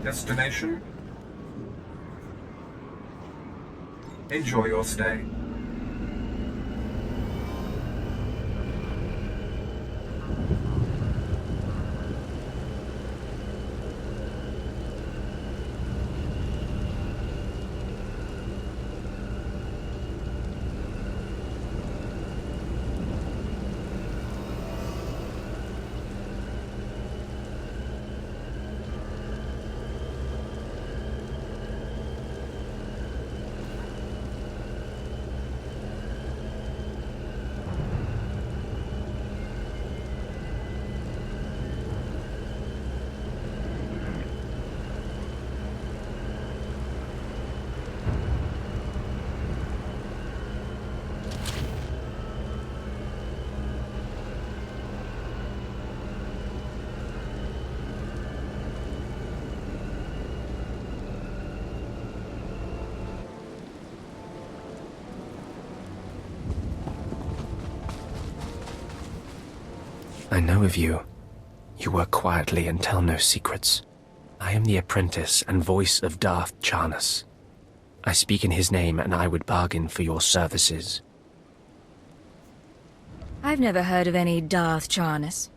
Destination? Enjoy your stay. I know of you. You work quietly and tell no secrets. I am the apprentice and voice of Darth Charnas. I speak in his name, and I would bargain for your services. I've never heard of any Darth Charnas.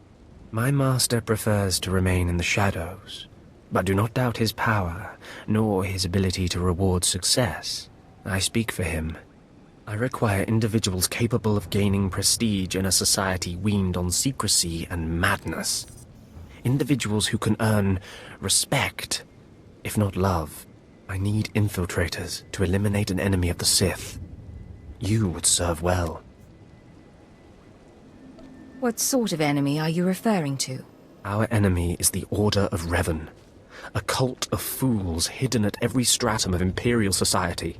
My master prefers to remain in the shadows, but do not doubt his power, nor his ability to reward success. I speak for him. I require individuals capable of gaining prestige in a society weaned on secrecy and madness. Individuals who can earn respect, if not love. I need infiltrators to eliminate an enemy of the Sith. You would serve well. What sort of enemy are you referring to? Our enemy is the Order of Revan, a cult of fools hidden at every stratum of Imperial society.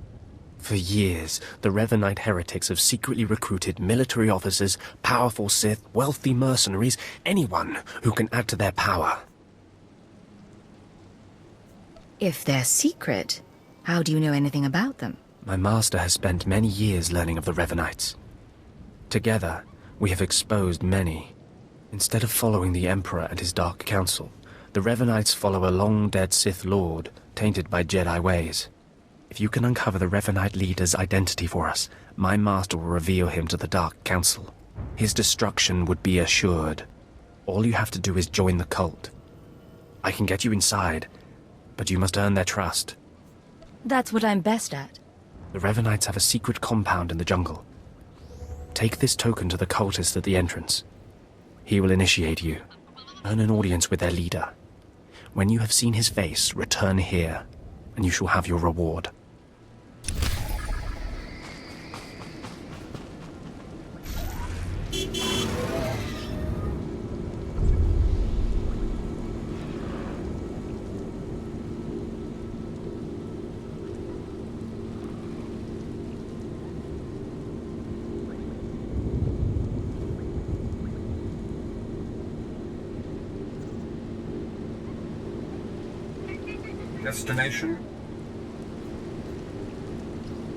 For years, the Revanite heretics have secretly recruited military officers, powerful Sith, wealthy mercenaries, anyone who can add to their power. If they're secret, how do you know anything about them? My master has spent many years learning of the Revanites. Together, we have exposed many. Instead of following the Emperor and his Dark Council, the Revanites follow a long-dead Sith Lord, tainted by Jedi ways. If you can uncover the Revanite leader's identity for us, my master will reveal him to the Dark Council. His destruction would be assured. All you have to do is join the cult. I can get you inside, but you must earn their trust. That's what I'm best at. The Revanites have a secret compound in the jungle. Take this token to the cultist at the entrance. He will initiate you. Earn an audience with their leader. When you have seen his face, return here, and you shall have your reward. Destination?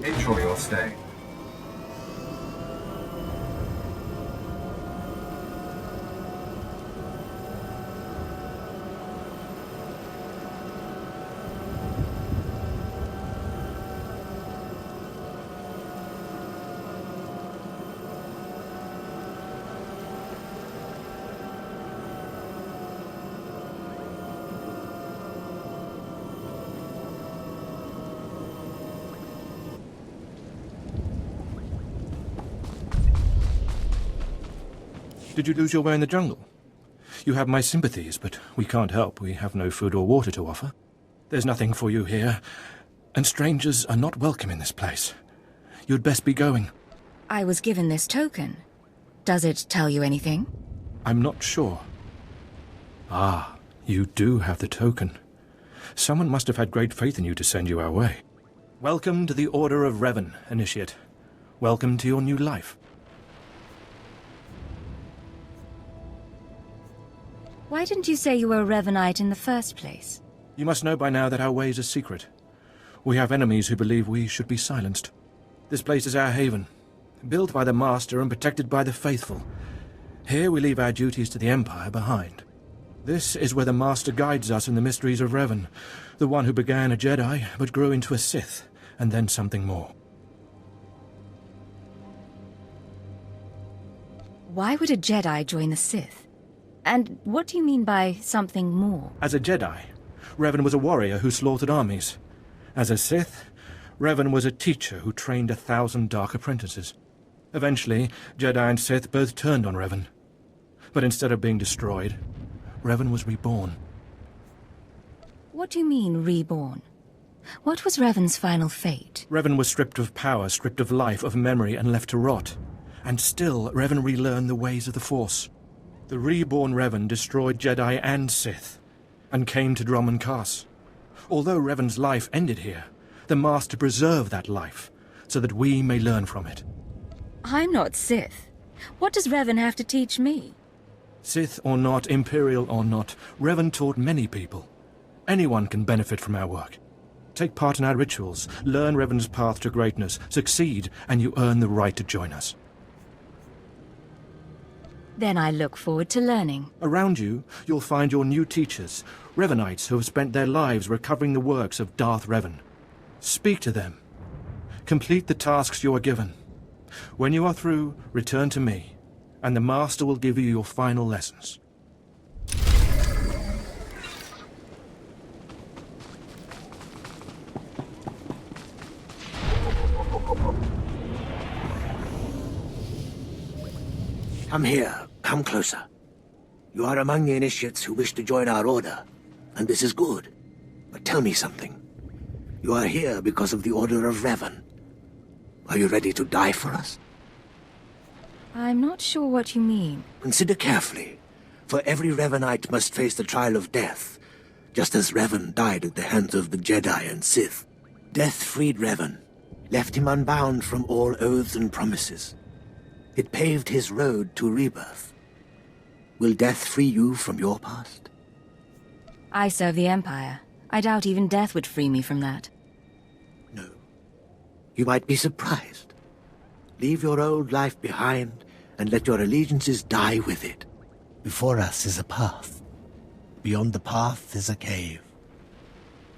Enjoy your stay. Did you lose your way in the jungle? You have my sympathies, but we can't help. We have no food or water to offer. There's nothing for you here, and strangers are not welcome in this place. You'd best be going. I was given this token. Does it tell you anything? I'm not sure. Ah, you do have the token. Someone must have had great faith in you to send you our way. Welcome to the Order of Revan, Initiate. Welcome to your new life. Why didn't you say you were a Revanite in the first place? You must know by now that our ways are secret. We have enemies who believe we should be silenced. This place is our haven, built by the Master and protected by the faithful. Here we leave our duties to the Empire behind. This is where the Master guides us in the mysteries of Revan, the one who began a Jedi but grew into a Sith, and then something more. Why would a Jedi join the Sith? And what do you mean by something more? As a Jedi, Revan was a warrior who slaughtered armies. As a Sith, Revan was a teacher who trained 1,000 dark apprentices. Eventually, Jedi and Sith both turned on Revan. But instead of being destroyed, Revan was reborn. What do you mean, reborn? What was Revan's final fate? Revan was stripped of power, stripped of life, of memory, and left to rot. And still, Revan relearned the ways of the Force. The reborn Revan destroyed Jedi and Sith, and came to Dromund Kaas. Although Revan's life ended here, the Master preserved that life, so that we may learn from it. I'm not Sith. What does Revan have to teach me? Sith or not, Imperial or not, Revan taught many people. Anyone can benefit from our work. Take part in our rituals, learn Revan's path to greatness, succeed, and you earn the right to join us. Then I look forward to learning. Around you, you'll find your new teachers, Revanites who have spent their lives recovering the works of Darth Revan. Speak to them. Complete the tasks you are given. When you are through, return to me, and the Master will give you your final lessons. Come here. Come closer. You are among the initiates who wish to join our order, and this is good. But tell me something. You are here because of the Order of Revan. Are you ready to die for us? I'm not sure what you mean. Consider carefully, for every Revanite must face the trial of death, just as Revan died at the hands of the Jedi and Sith. Death freed Revan, left him unbound from all oaths and promises. It paved his road to rebirth. Will death free you from your past? I serve the Empire. I doubt even death would free me from that. No. You might be surprised. Leave your old life behind and let your allegiances die with it. Before us is a path. Beyond the path is a cave.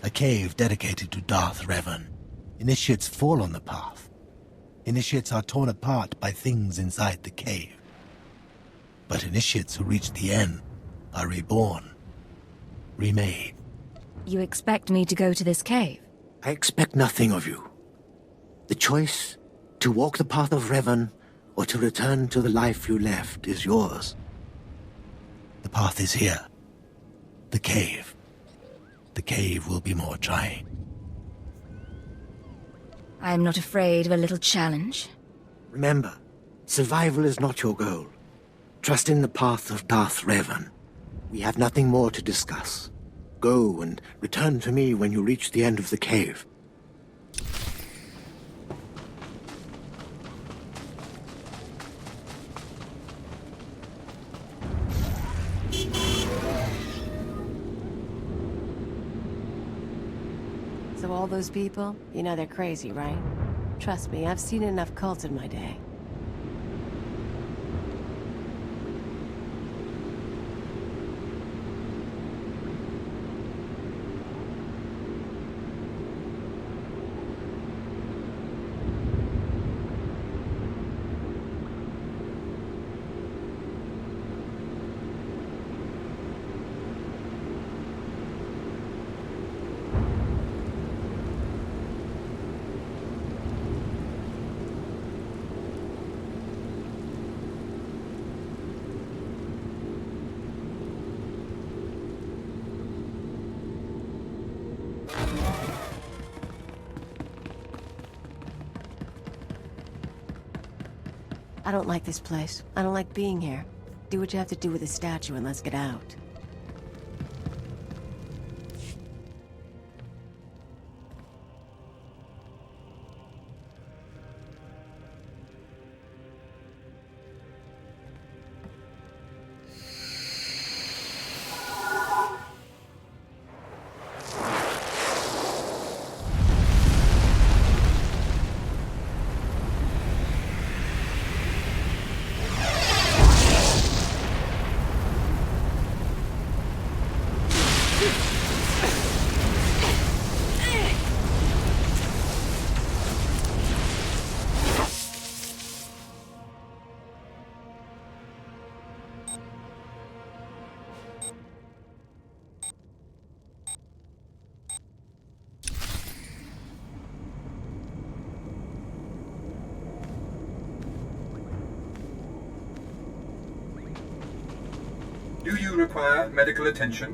A cave dedicated to Darth Revan. Initiates fall on the path. Initiates are torn apart by things inside the cave. But initiates who reach the end are reborn, remade. You expect me to go to this cave? I expect nothing of you. The choice to walk the path of Revan or to return to the life you left is yours. The path is here. The cave. The cave will be more trying. I am not afraid of a little challenge. Remember, survival is not your goal. Trust in the path of Darth Revan. We have nothing more to discuss. Go and return to me when you reach the end of the cave. So all those people, you know they're crazy, right? Trust me, I've seen enough cults in my day. I don't like this place. I don't like being here. Do what you have to do with the statue and let's get out. Do you require medical attention?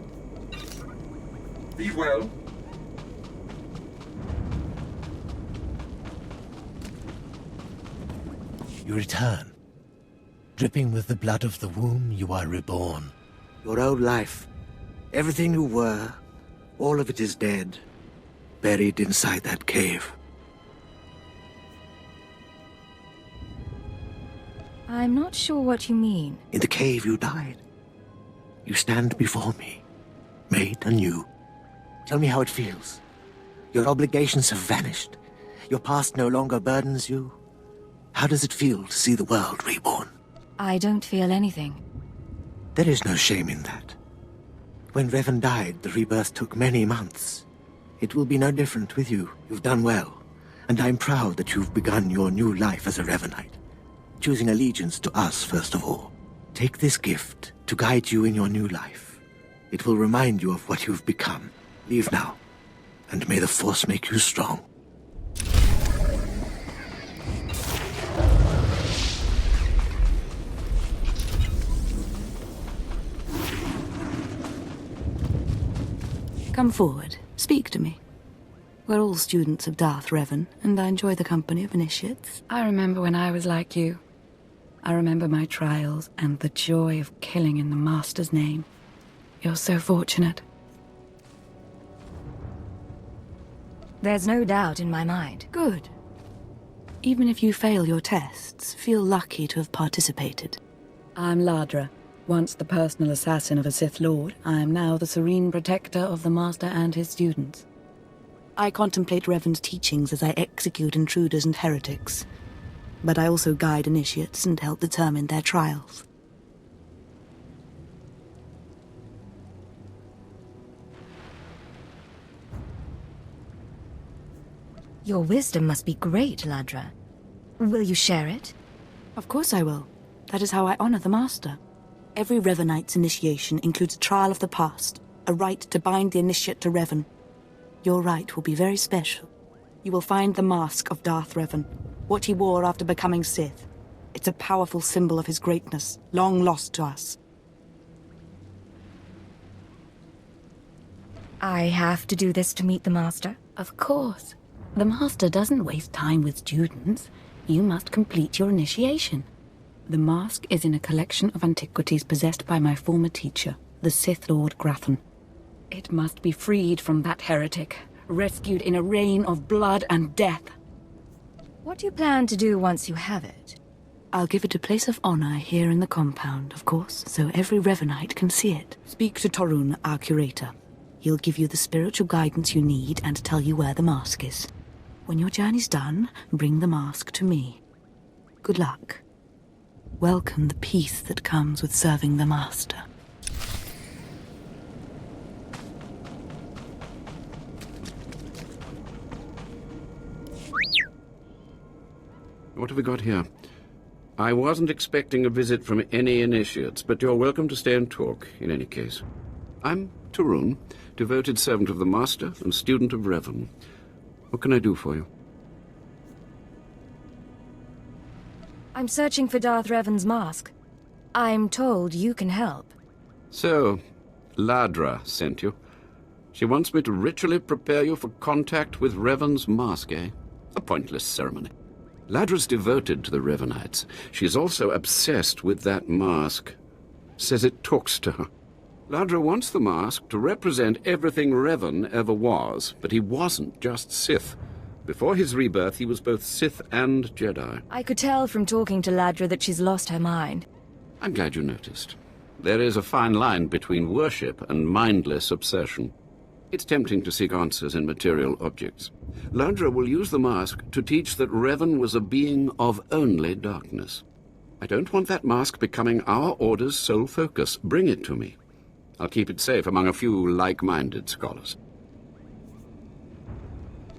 Be well. You return. Dripping with the blood of the womb, you are reborn. Your old life, everything you were, all of it is dead, buried inside that cave. I'm not sure what you mean. In the cave you died. You stand before me, made anew. Tell me how it feels. Your obligations have vanished. Your past no longer burdens you. How does it feel to see the world reborn? I don't feel anything. There is no shame in that. When Revan died, the rebirth took many months. It will be no different with you. You've done well. And I'm proud that you've begun your new life as a Revanite. Choosing allegiance to us, first of all. Take this gift to guide you in your new life. It will remind you of what you've become. Leave now, and may the Force make you strong. Come forward. Speak to me. We're all students of Darth Revan, and I enjoy the company of initiates. I remember when I was like you. I remember my trials and the joy of killing in the Master's name. You're so fortunate. There's no doubt in my mind. Good. Even if you fail your tests, feel lucky to have participated. I'm Ladra. Once the personal assassin of a Sith Lord, I am now the serene protector of the Master and his students. I contemplate Revan's teachings as I execute intruders and heretics, but I also guide initiates and help determine their trials. Your wisdom must be great, Ladra. Will you share it? Of course I will. That is how I honor the Master. Every Revanite's initiation includes a trial of the past, a rite to bind the initiate to Revan. Your rite will be very special. You will find the mask of Darth Revan, what he wore after becoming Sith. It's a powerful symbol of his greatness, long lost to us. I have to do this to meet the Master? Of course. The Master doesn't waste time with students. You must complete your initiation. The mask is in a collection of antiquities possessed by my former teacher, the Sith Lord Grathan. It must be freed from that heretic, rescued in a rain of blood and death. What do you plan to do once you have it? I'll give it a place of honor here in the compound, of course, so every Revanite can see it. Speak to Torun, our curator. He'll give you the spiritual guidance you need and tell you where the mask is. When your journey's done, bring the mask to me. Good luck. Welcome the peace that comes with serving the Master. What have we got here? I wasn't expecting a visit from any initiates, but you're welcome to stay and talk, in any case. I'm Torun, devoted servant of the Master and student of Revan. What can I do for you? I'm searching for Darth Revan's mask. I'm told you can help. So, Ladra sent you. She wants me to ritually prepare you for contact with Revan's mask, eh? A pointless ceremony. Ladra's devoted to the Revanites. She's also obsessed with that mask. Says it talks to her. Ladra wants the mask to represent everything Revan ever was, but he wasn't just Sith. Before his rebirth, he was both Sith and Jedi. I could tell from talking to Ladra that she's lost her mind. I'm glad you noticed. There is a fine line between worship and mindless obsession. It's tempting to seek answers in material objects. Ladra will use the mask to teach that Revan was a being of only darkness. I don't want that mask becoming our Order's sole focus. Bring it to me. I'll keep it safe among a few like-minded scholars.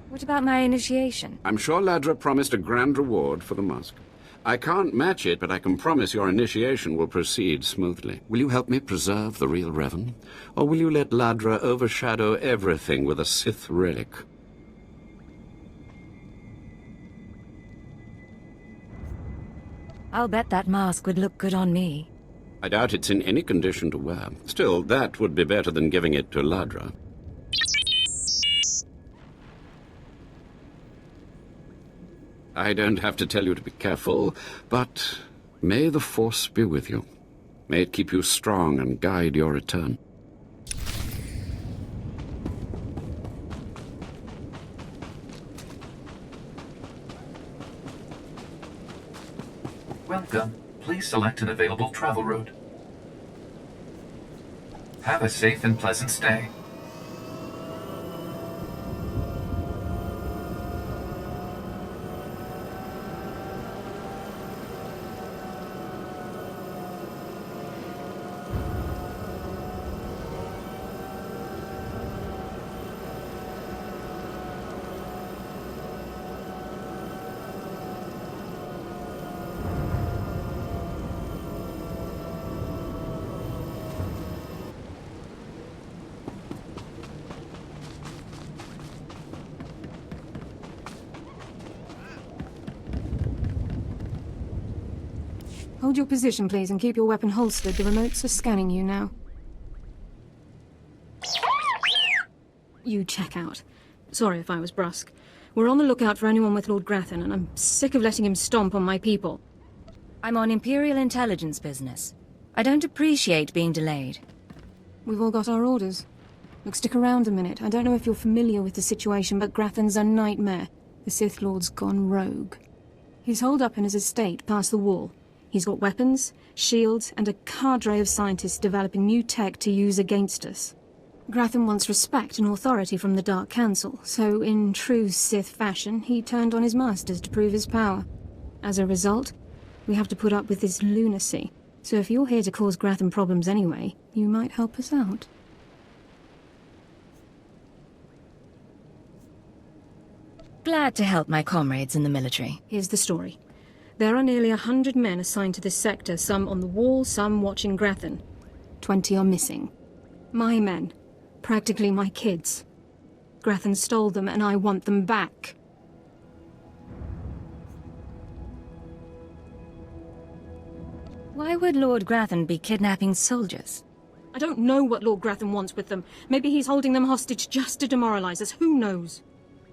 What about my initiation? I'm sure Ladra promised a grand reward for the mask. I can't match it, but I can promise your initiation will proceed smoothly. Will you help me preserve the real Revan? Or will you let Ladra overshadow everything with a Sith relic? I'll bet that mask would look good on me. I doubt it's in any condition to wear. Still, that would be better than giving it to Ladra. I don't have to tell you to be careful, but may the Force be with you. May it keep you strong and guide your return. Welcome. Please select an available travel route. Have a safe and pleasant stay. Hold your position, please, and keep your weapon holstered. The remotes are scanning you now. You check out. Sorry if I was brusque. We're on the lookout for anyone with Lord Grathan, and I'm sick of letting him stomp on my people. I'm on Imperial intelligence business. I don't appreciate being delayed. We've all got our orders. Look, stick around a minute. I don't know if you're familiar with the situation, but Grathan's a nightmare. The Sith Lord's gone rogue. He's holed up in his estate past the wall. He's got weapons, shields, and a cadre of scientists developing new tech to use against us. Grathan wants respect and authority from the Dark Council, so in true Sith fashion, he turned on his masters to prove his power. As a result, we have to put up with this lunacy. So if you're here to cause Grathan problems anyway, you might help us out. Glad to help my comrades in the military. Here's the story. There are nearly 100 men assigned to this sector, some on the wall, some watching Grathan. 20 are missing. My men. Practically my kids. Grathan stole them, and I want them back. Why would Lord Grathan be kidnapping soldiers? I don't know what Lord Grathan wants with them. Maybe he's holding them hostage just to demoralize us, who knows?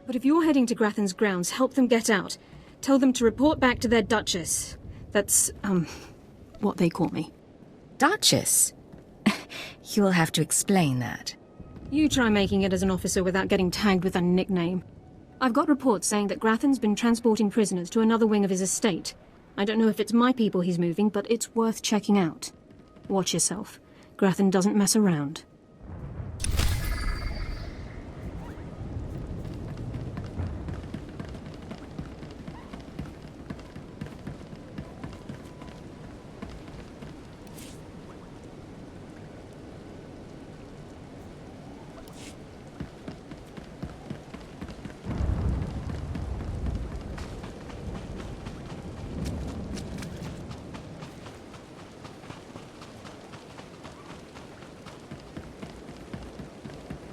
But if you're heading to Grathan's grounds, help them get out. Tell them to report back to their Duchess. That's, what they call me. Duchess? You'll have to explain that. You try making it as an officer without getting tagged with a nickname. I've got reports saying that Grathan's been transporting prisoners to another wing of his estate. I don't know if it's my people he's moving, but it's worth checking out. Watch yourself. Grathan doesn't mess around.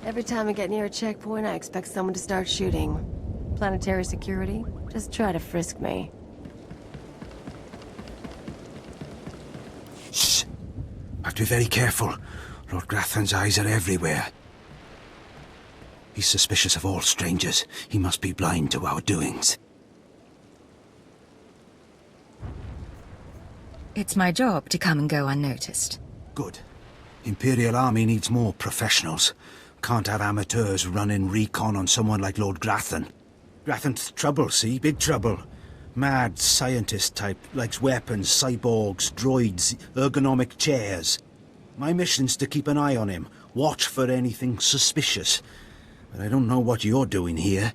Every time I get near a checkpoint, I expect someone to start shooting. Planetary security? Just try to frisk me. Shh! Have to be very careful. Lord Grathan's eyes are everywhere. He's suspicious of all strangers. He must be blind to our doings. It's my job to come and go unnoticed. Good. Imperial Army needs more professionals. Can't have amateurs running recon on someone like Lord Grathan. Grathan's trouble, see? Big trouble. Mad scientist type, likes weapons, cyborgs, droids, ergonomic chairs. My mission's to keep an eye on him, watch for anything suspicious. But I don't know what you're doing here.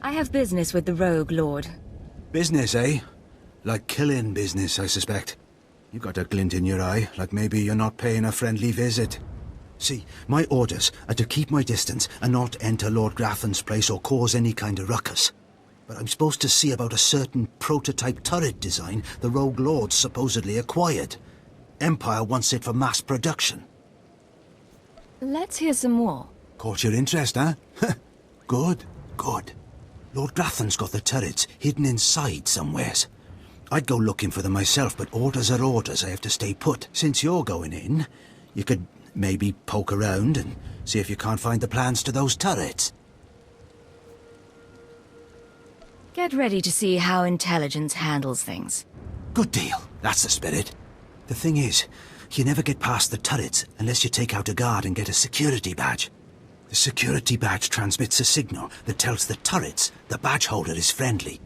I have business with the Rogue Lord. Business, eh? Like killing business, I suspect. You got a glint in your eye, like maybe you're not paying a friendly visit. See, my orders are to keep my distance and not enter Lord Grathan's place or cause any kind of ruckus. But I'm supposed to see about a certain prototype turret design the Rogue Lord supposedly acquired. Empire wants it for mass production. Let's hear some more. Caught your interest, huh? Good, good. Lord Grathan's got the turrets hidden inside somewheres. I'd go looking for them myself, but orders are orders. I have to stay put. Since you're going in, you could maybe poke around and see if you can't find the plans to those turrets. Get ready to see how intelligence handles things. Good deal. That's the spirit. The thing is, you never get past the turrets unless you take out a guard and get a security badge. The security badge transmits a signal that tells the turrets the badge holder is friendly.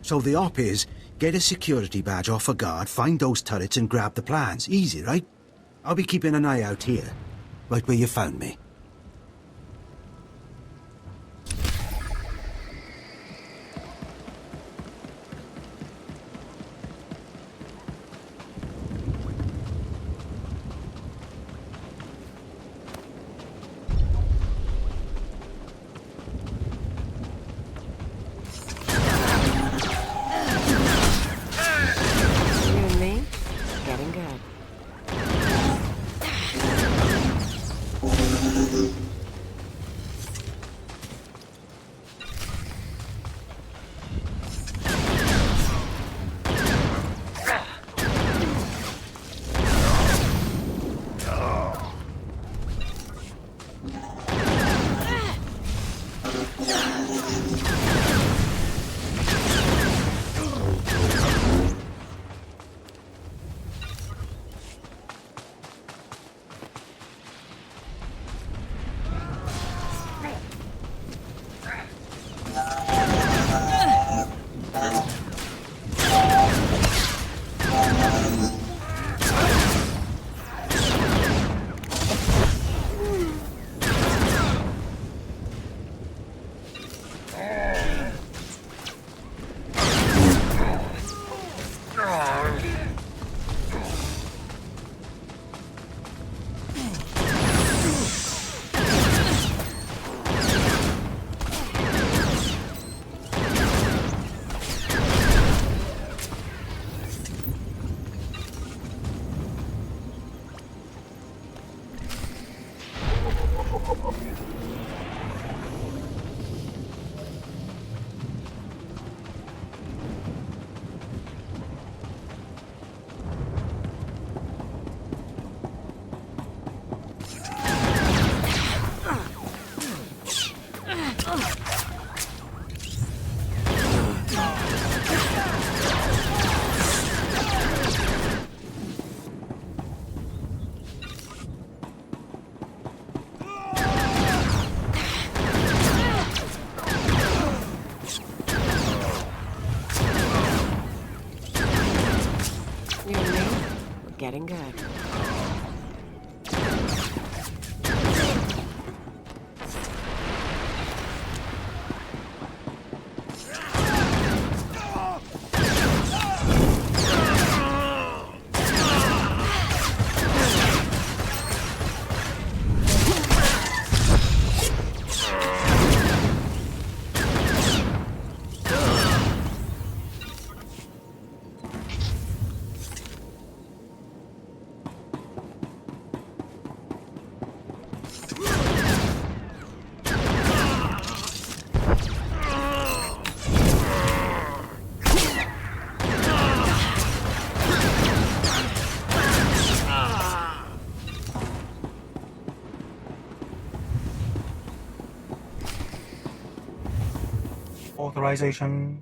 So the op is, get a security badge off a guard, find those turrets and grab the plans. Easy, right? I'll be keeping an eye out here, right where you found me. Getting good.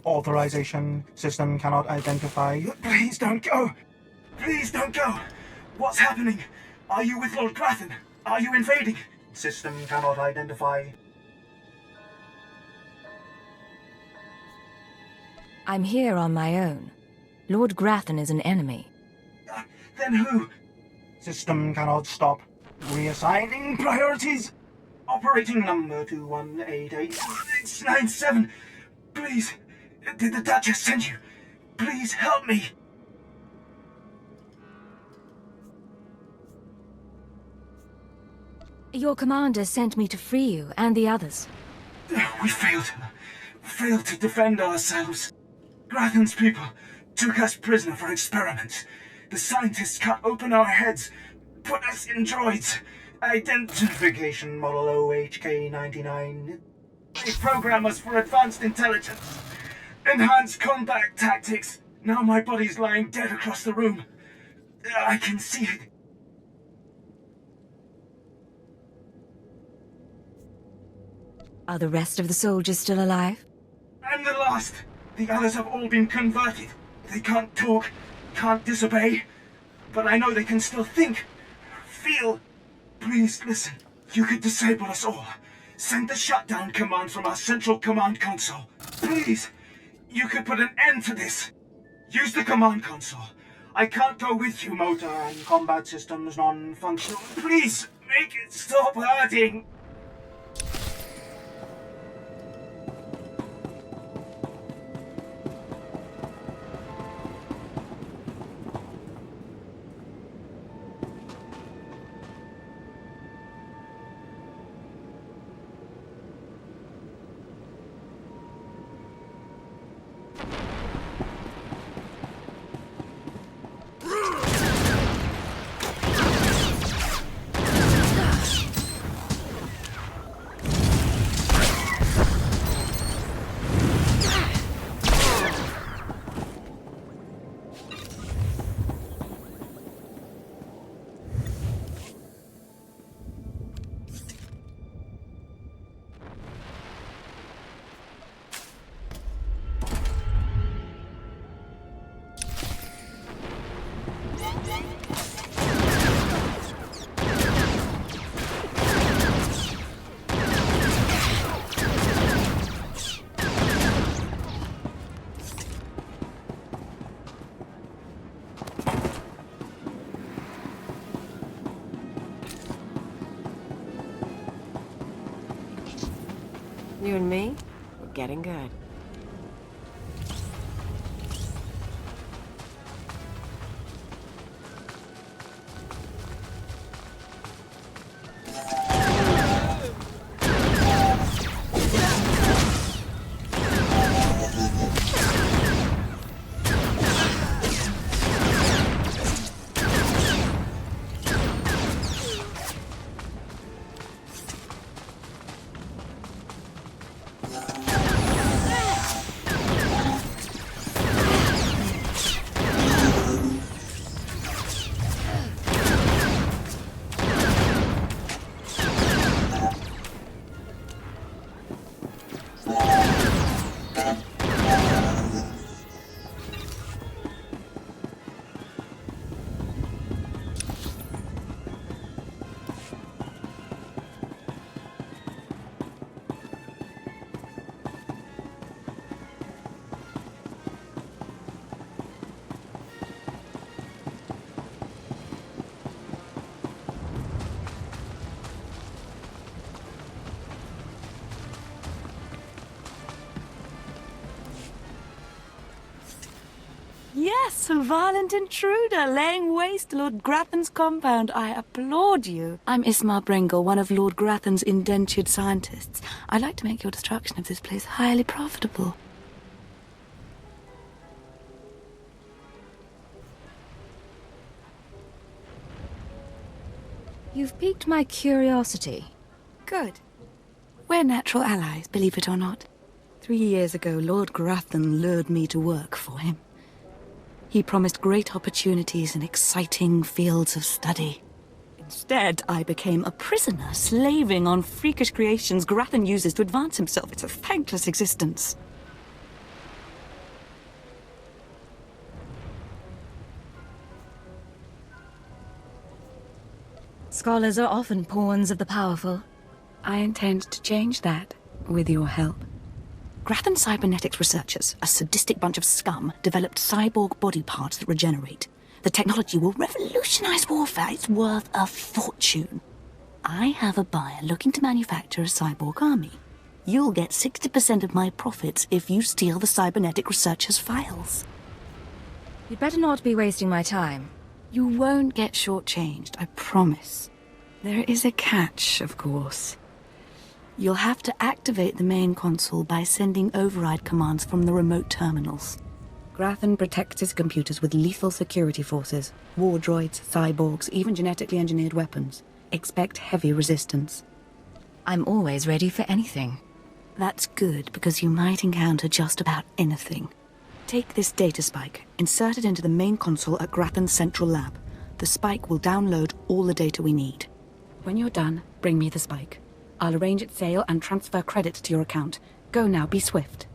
Authorization. System cannot identify. Please don't go! Please don't go! What's happening? Are you with Lord Grathan? Are you invading? System cannot identify. I'm here on my own. Lord Grathan is an enemy. Then who? System cannot stop. Reassigning priorities. Operating number 2188-697. Please, did the Duchess send you? Please help me. Your commander sent me to free you and the others. We failed to defend ourselves. Grathan's people took us prisoner for experiments. The scientists cut open our heads, put us in droids. Identification model OHK-99. They program us for advanced intelligence. Enhanced combat tactics. Now my body's lying dead across the room. I can see it. Are the rest of the soldiers still alive? I'm the last. The others have all been converted. They can't talk, can't disobey. But I know they can still think, feel. Please listen. You could disable us all. Send the shutdown command from our central command console. Please. You could put an end to this. Use the command console. I can't go with you, motor and combat systems non-functional. Please, make it stop hurting. You and me, we're getting good. Yes, a violent intruder laying waste to Lord Grathan's compound. I applaud you. I'm Ismar Brengle, one of Lord Grathan's indentured scientists. I'd like to make your destruction of this place highly profitable. You've piqued my curiosity. Good. We're natural allies, believe it or not. 3 years ago, Lord Grathan lured me to work for him. He promised great opportunities and exciting fields of study. Instead, I became a prisoner, slaving on freakish creations Grathan uses to advance himself. It's a thankless existence. Scholars are often pawns of the powerful. I intend to change that, with your help. Grathan cybernetics researchers, a sadistic bunch of scum, developed cyborg body parts that regenerate. The technology will revolutionize warfare. It's worth a fortune. I have a buyer looking to manufacture a cyborg army. You'll get 60% of my profits if you steal the cybernetic researchers' files. You'd better not be wasting my time. You won't get shortchanged, I promise. There is a catch, of course. You'll have to activate the main console by sending override commands from the remote terminals. Grathan protects his computers with lethal security forces, war droids, cyborgs, even genetically engineered weapons. Expect heavy resistance. I'm always ready for anything. That's good, because you might encounter just about anything. Take this data spike, insert it into the main console at Grathan's central lab. The spike will download all the data we need. When you're done, bring me the spike. I'll arrange its sale and transfer credits to your account. Go now, be swift.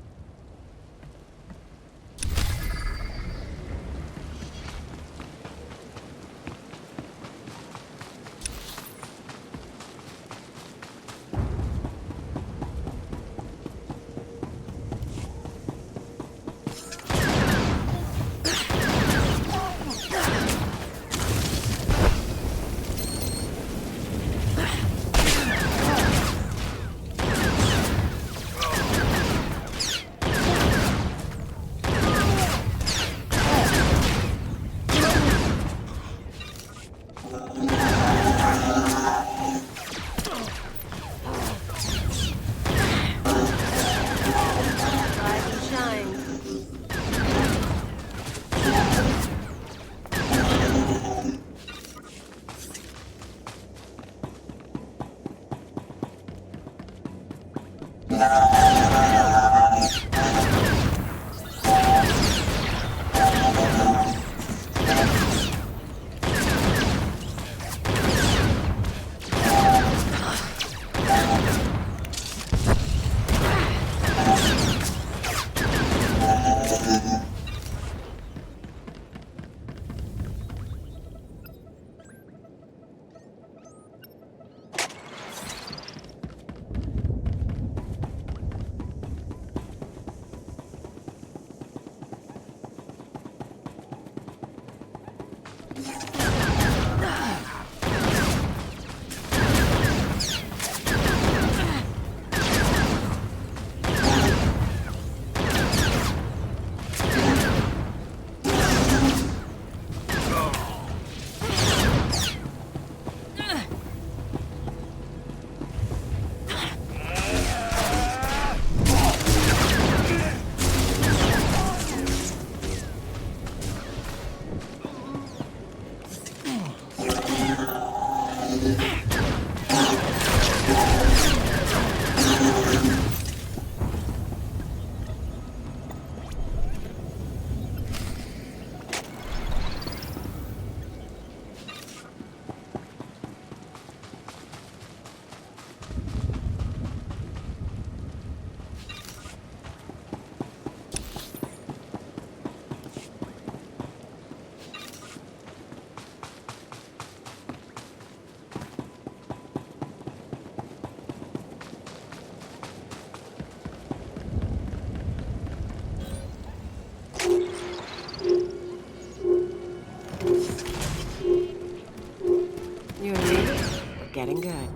Getting good.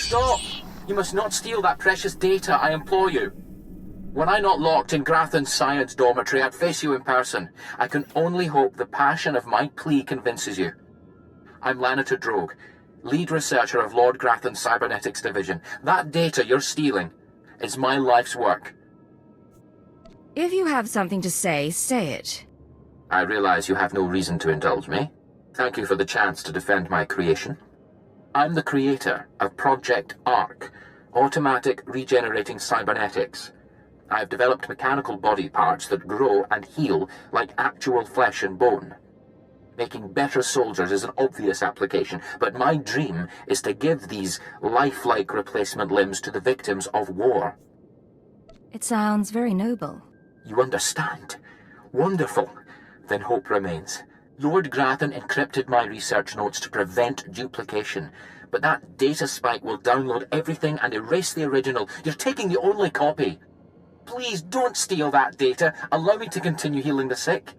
Stop! You must not steal that precious data, I implore you. Were I not locked in Grathan's science dormitory, I'd face you in person. I can only hope the passion of my plea convinces you. I'm Lanator Drogue, lead researcher of Lord Grathan's Cybernetics Division. That data you're stealing is my life's work. If you have something to say it. I realize you have no reason to indulge me. Thank you for the chance to defend my creation. I'm the creator of Project ARC, Automatic Regenerating Cybernetics. I've developed mechanical body parts that grow and heal like actual flesh and bone. Making better soldiers is an obvious application, but my dream is to give these lifelike replacement limbs to the victims of war. It sounds very noble. You understand? Wonderful. Then hope remains. Lord Grathan encrypted my research notes to prevent duplication, but that data spike will download everything and erase the original. You're taking the only copy. Please don't steal that data. Allow me to continue healing the sick.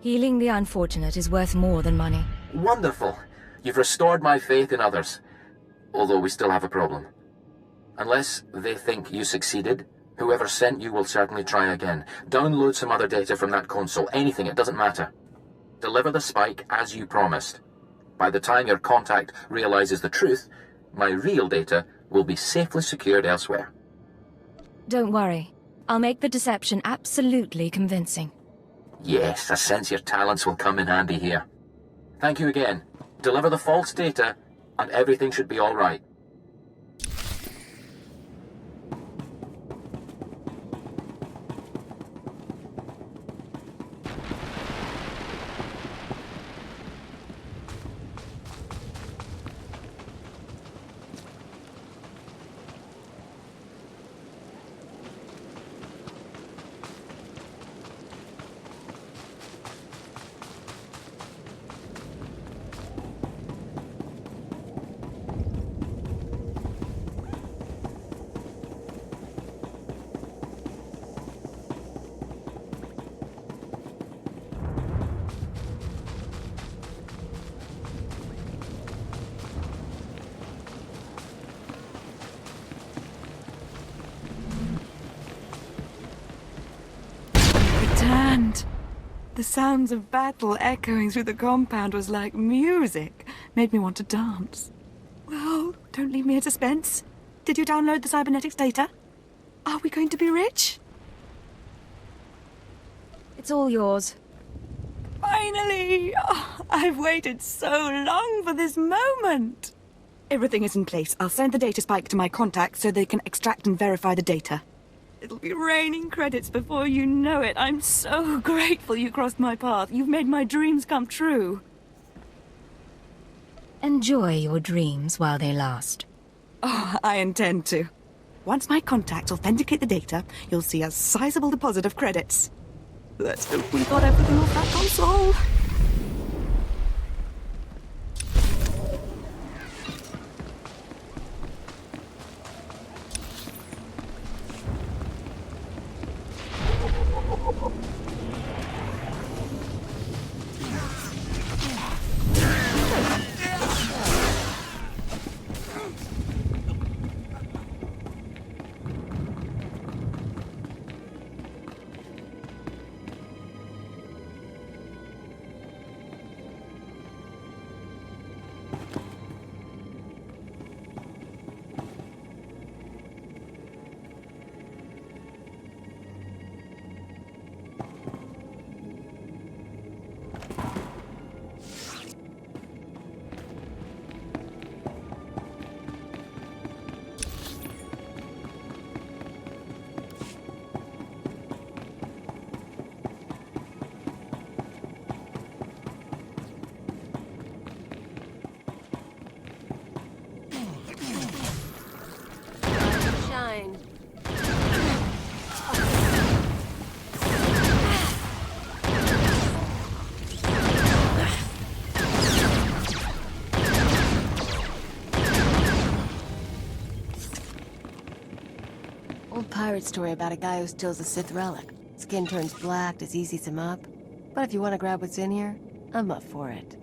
Healing the unfortunate is worth more than money. Wonderful. You've restored my faith in others. Although we still have a problem. Unless they think you succeeded, whoever sent you will certainly try again. Download some other data from that console. Anything, it doesn't matter. Deliver the spike as you promised. By the time your contact realizes the truth, my real data will be safely secured elsewhere. Don't worry. I'll make the deception absolutely convincing. Yes, I sense your talents will come in handy here. Thank you again. Deliver the false data, and everything should be all right. The sounds of battle echoing through the compound was like music. Made me want to dance. Well, don't leave me in suspense. Did you download the cybernetics data? Are we going to be rich? It's all yours. Finally! Oh, I've waited so long for this moment. Everything is in place. I'll send the data spike to my contacts so they can extract and verify the data. It'll be raining credits before you know it. I'm so grateful you crossed my path. You've made my dreams come true. Enjoy your dreams while they last. Oh, I intend to. Once my contacts authenticate the data, you'll see a sizable deposit of credits. Let's hope we got everything off that console. Pirate story about a guy who steals a Sith relic. Skin turns black, disease eats him up. But if you want to grab what's in here, I'm up for it.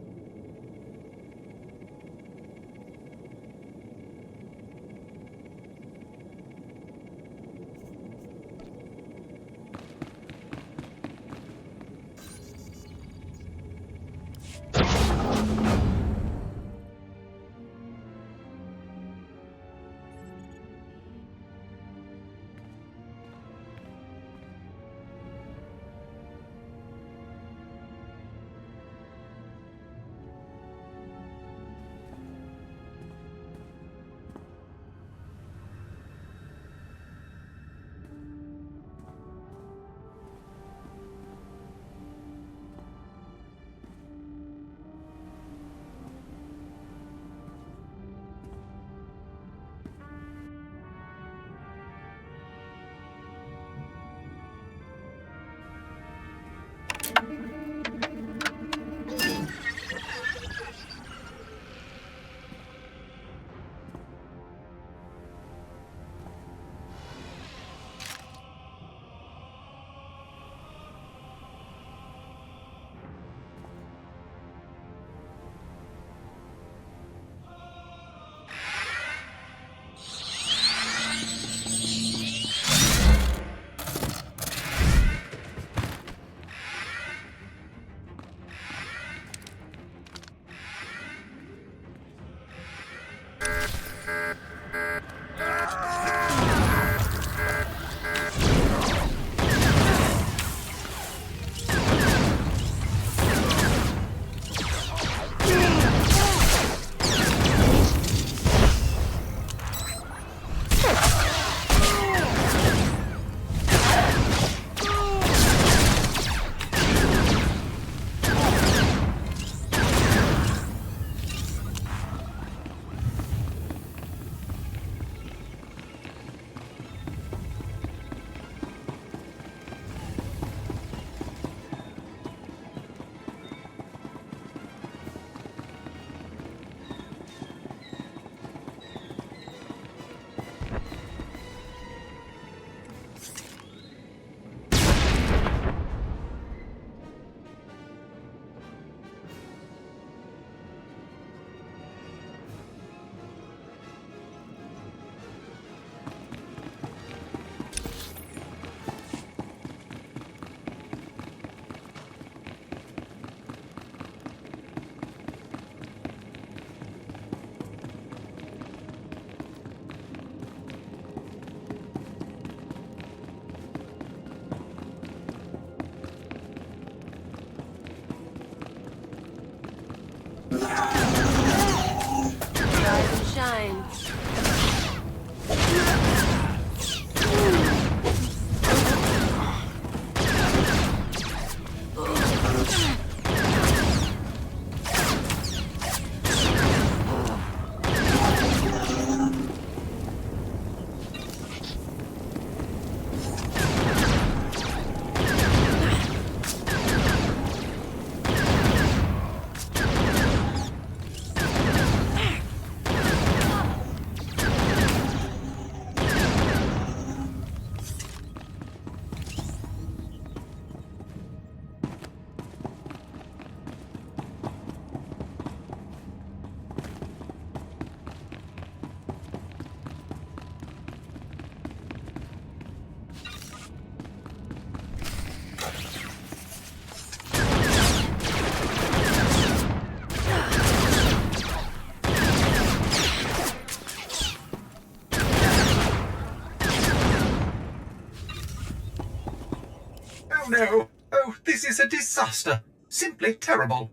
no! Oh, this is a disaster! Simply terrible!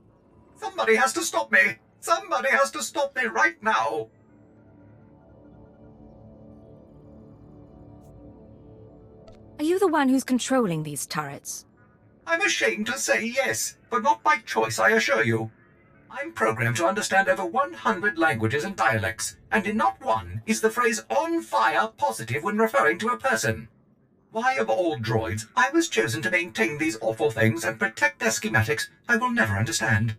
Somebody has to stop me! Somebody has to stop me right now! Are you the one who's controlling these turrets? I'm ashamed to say yes, but not by choice, I assure you. I'm programmed to understand over 100 languages and dialects, and in not one is the phrase "on fire" positive when referring to a person. Why, of all droids, I was chosen to maintain these awful things and protect their schematics, I will never understand.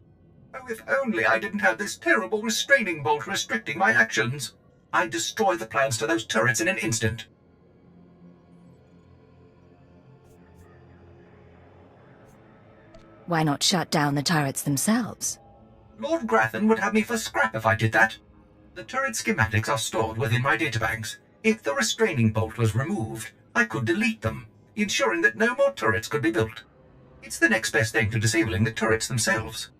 Oh, if only I didn't have this terrible restraining bolt restricting my actions. I'd destroy the plans to those turrets in an instant. Why not shut down the turrets themselves? Lord Grathan would have me for scrap if I did that. The turret schematics are stored within my databanks. If the restraining bolt was removed, I could delete them, ensuring that no more turrets could be built. It's the next best thing to disabling the turrets themselves.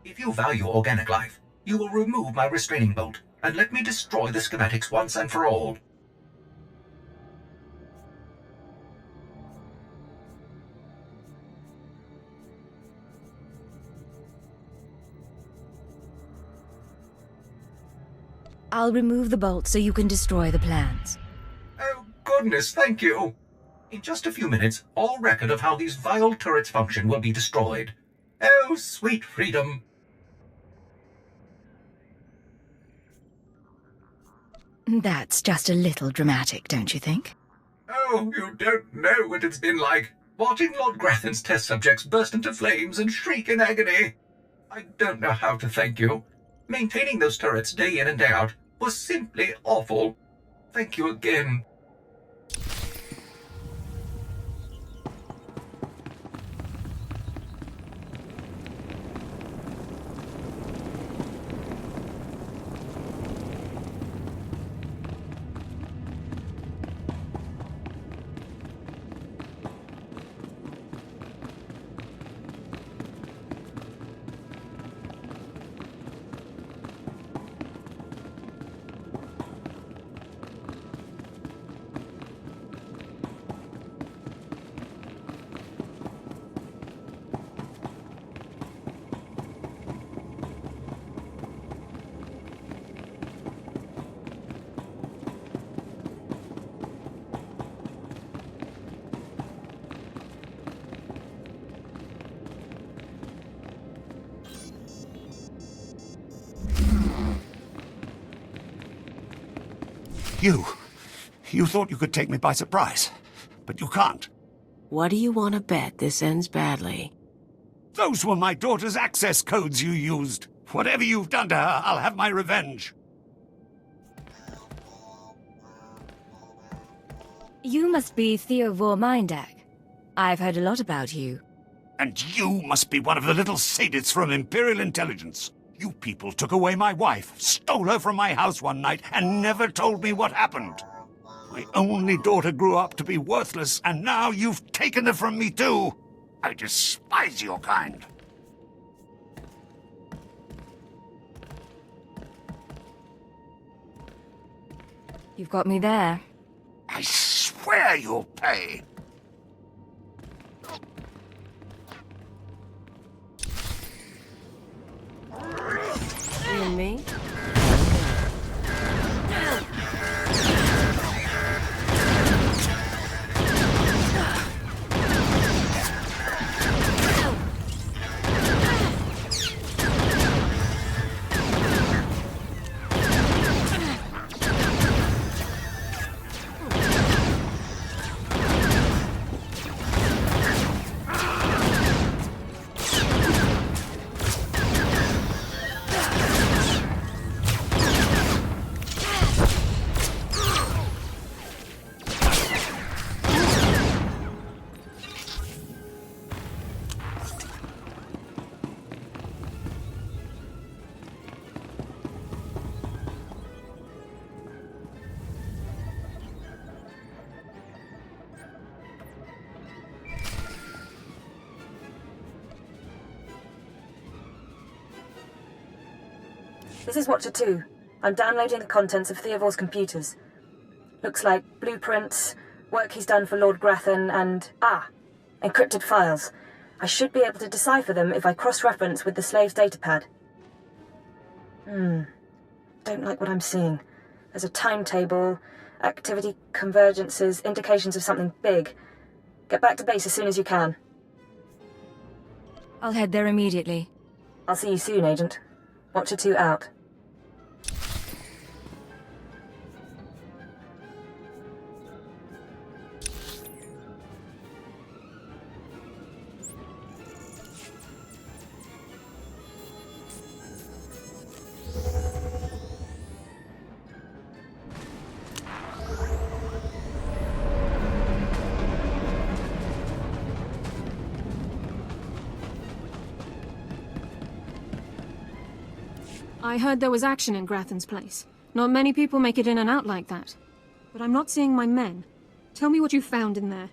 If you value organic life, you will remove my restraining bolt and let me destroy the schematics once and for all. I'll remove the bolt so you can destroy the plans. Oh, goodness, thank you! In just a few minutes, all record of how these vile turrets function will be destroyed. Oh, sweet freedom! That's just a little dramatic, don't you think? Oh, you don't know what it's been like, watching Lord Grathan's test subjects burst into flames and shriek in agony. I don't know how to thank you. Maintaining those turrets day in and day out was simply awful. Thank you again. You thought you could take me by surprise, but you can't. What do you want to bet this ends badly? Those were my daughter's access codes you used. Whatever you've done to her, I'll have my revenge. You must be Theovor Mindak. I've heard a lot about you. And you must be one of the little sadists from Imperial Intelligence. You people took away my wife, stole her from my house one night, and never told me what happened. My only daughter grew up to be worthless, and now you've taken her from me too. I despise your kind. You've got me there. I swear you'll pay. You and me? This is Watcher 2. I'm downloading the contents of Theovor's computers. Looks like blueprints, work he's done for Lord Grathan, and... Encrypted files. I should be able to decipher them if I cross-reference with the slave's datapad. Don't like what I'm seeing. There's a timetable, activity convergences, indications of something big. Get back to base as soon as you can. I'll head there immediately. I'll see you soon, Agent. Watcher 2 out. I heard there was action in Grathan's place. Not many people make it in and out like that. But I'm not seeing my men. Tell me what you found in there.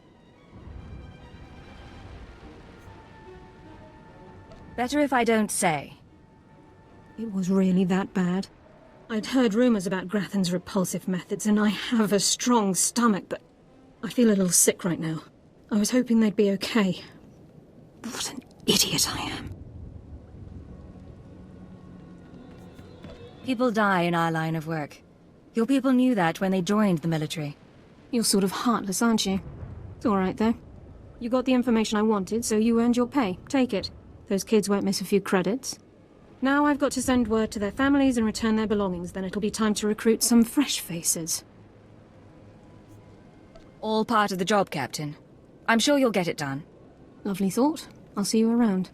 Better if I don't say. It was really that bad. I'd heard rumors about Grathan's repulsive methods, and I have a strong stomach, but I feel a little sick right now. I was hoping they'd be okay. What an idiot I am. People die in our line of work. Your people knew that when they joined the military. You're sort of heartless, aren't you? It's all right, though. You got the information I wanted, so you earned your pay. Take it. Those kids won't miss a few credits. Now I've got to send word to their families and return their belongings. Then it'll be time to recruit some fresh faces. All part of the job, Captain. I'm sure you'll get it done. Lovely thought. I'll see you around.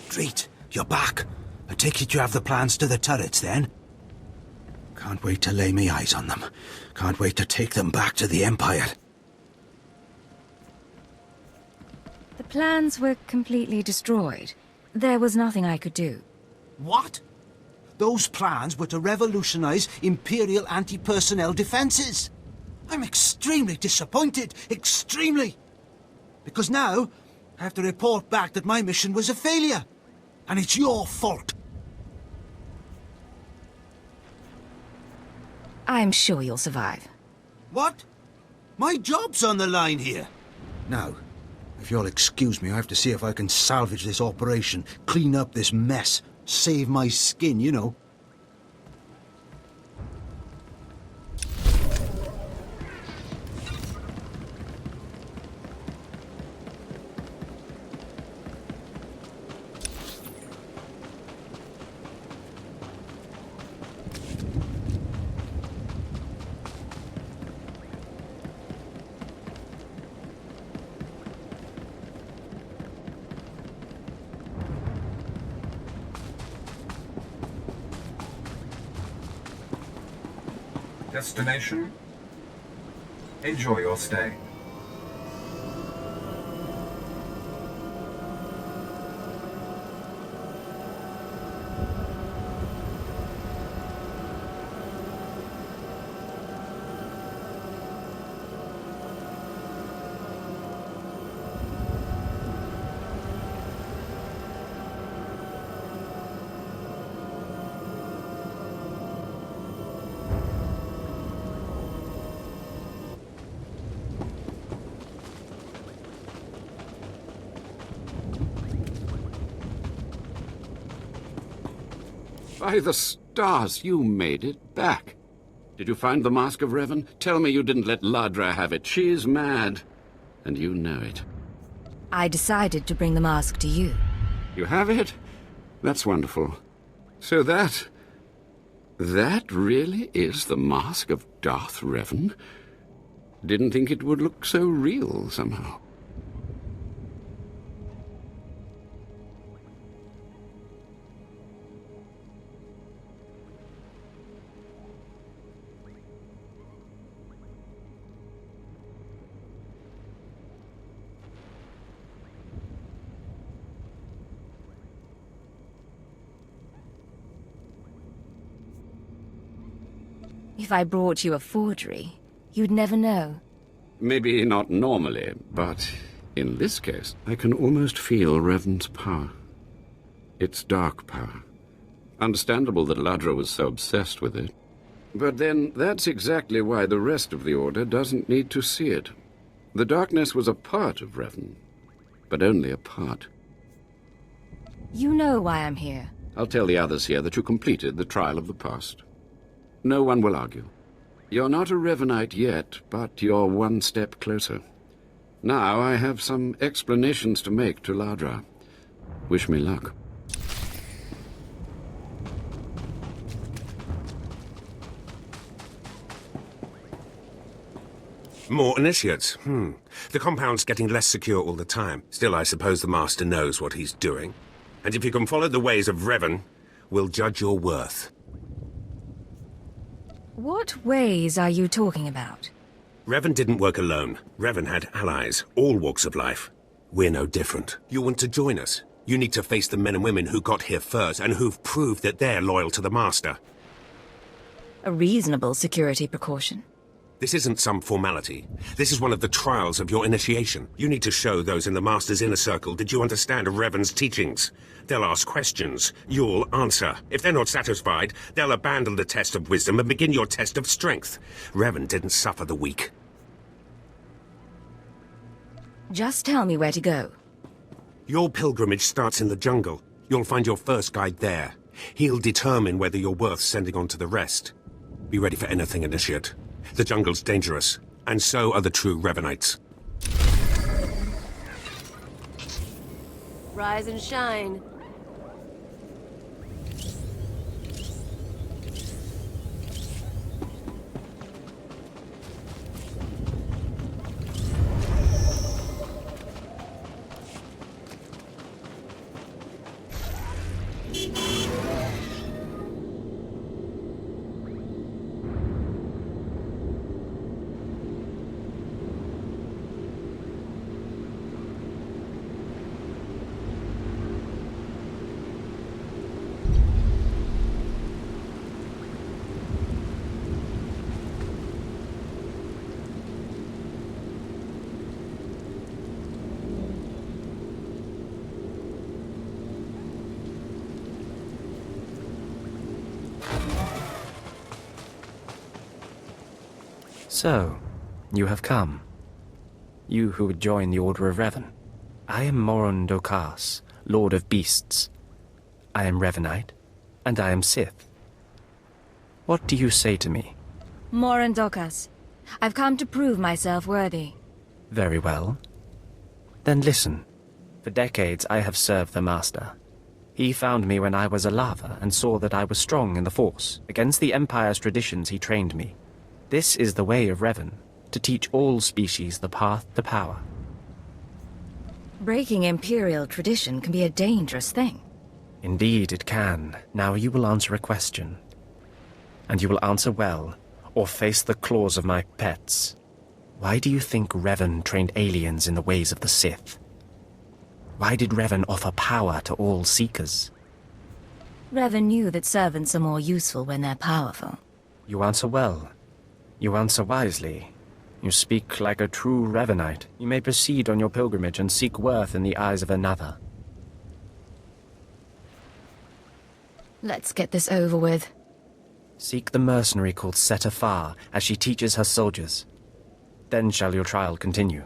Treat, you're back. I take it you have the plans to the turrets, then? Can't wait to lay me eyes on them. Can't wait to take them back to the Empire. The plans were completely destroyed. There was nothing I could do. What? Those plans were to revolutionize Imperial anti-personnel defenses. I'm extremely disappointed. Extremely. Because now, I have to report back that my mission was a failure. And it's your fault. I'm sure you'll survive. What? My job's on the line here. Now, if you'll excuse me, I have to see if I can salvage this operation, clean up this mess, save my skin, you know. Destination? Enjoy your stay. By the stars, you made it back. Did you find the Mask of Revan? Tell me you didn't let Ladra have it. She's mad. And you know it. I decided to bring the mask to you. You have it? That's wonderful. So that really is the Mask of Darth Revan? Didn't think it would look so real, somehow. If I brought you a forgery, you'd never know. Maybe not normally, but in this case, I can almost feel Revan's power. It's dark power. Understandable that Ladra was so obsessed with it. But then, that's exactly why the rest of the Order doesn't need to see it. The darkness was a part of Revan, but only a part. You know why I'm here. I'll tell the others here that you completed the trial of the past. No one will argue. You're not a Revanite yet, but you're one step closer. Now I have some explanations to make to Ladra. Wish me luck. More initiates. The compound's getting less secure all the time. Still, I suppose the Master knows what he's doing. And if you can follow the ways of Revan, we'll judge your worth. What ways are you talking about? Revan didn't work alone. Revan had allies, all walks of life. We're no different. You want to join us? You need to face the men and women who got here first and who've proved that they're loyal to the Master. A reasonable security precaution. This isn't some formality. This is one of the trials of your initiation. You need to show those in the Master's inner circle that you understand Revan's teachings. They'll ask questions. You'll answer. If they're not satisfied, they'll abandon the test of wisdom and begin your test of strength. Revan didn't suffer the weak. Just tell me where to go. Your pilgrimage starts in the jungle. You'll find your first guide there. He'll determine whether you're worth sending on to the rest. Be ready for anything, Initiate. The jungle's dangerous, and so are the true Revanites. Rise and shine. So, you have come. You who would join the Order of Revan. I am Moron Dokas, Lord of Beasts. I am Revanite, and I am Sith. What do you say to me? Moran Dokas, I've come to prove myself worthy. Very well. Then listen. For decades I have served the Master. He found me when I was a lava and saw that I was strong in the Force. Against the Empire's traditions he trained me. This is the way of Revan, to teach all species the path to power. Breaking Imperial tradition can be a dangerous thing. Indeed it can. Now you will answer a question. And you will answer well, or face the claws of my pets. Why do you think Revan trained aliens in the ways of the Sith? Why did Revan offer power to all Seekers? Revan knew that servants are more useful when they're powerful. You answer well. You answer wisely. You speak like a true Revanite. You may proceed on your pilgrimage and seek worth in the eyes of another. Let's get this over with. Seek the mercenary called SWTOR as she teaches her soldiers. Then shall your trial continue.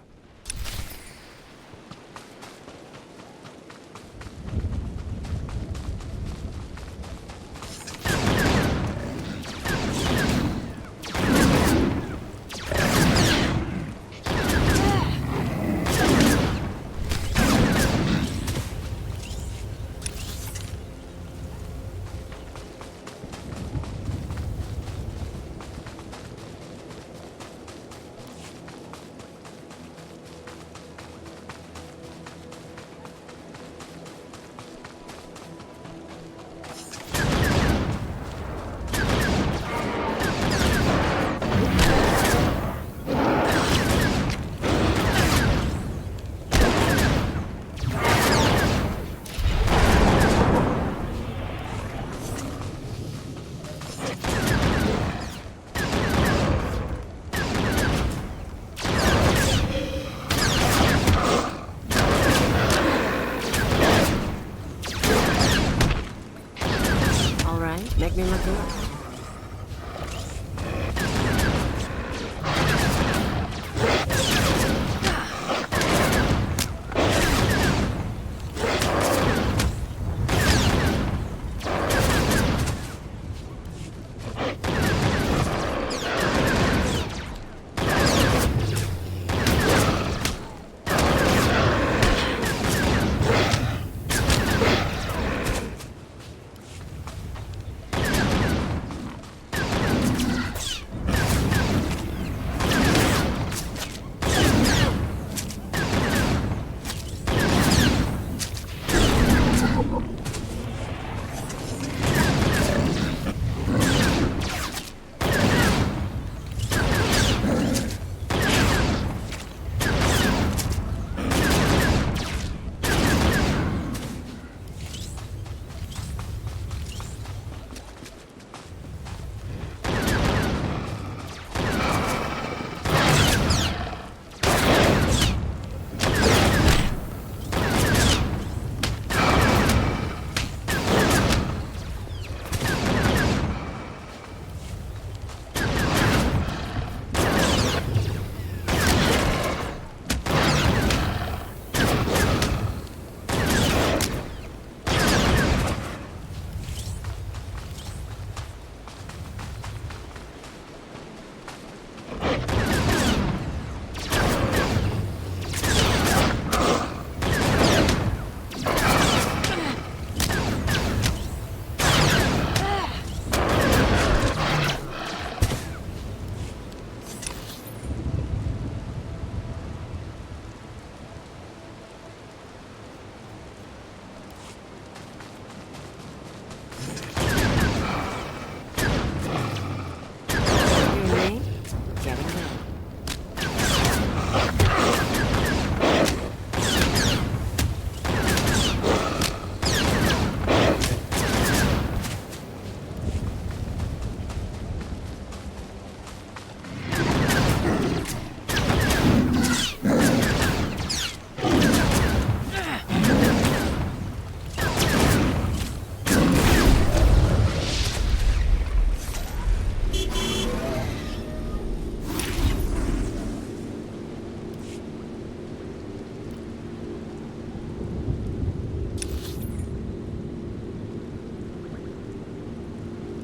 make me look good.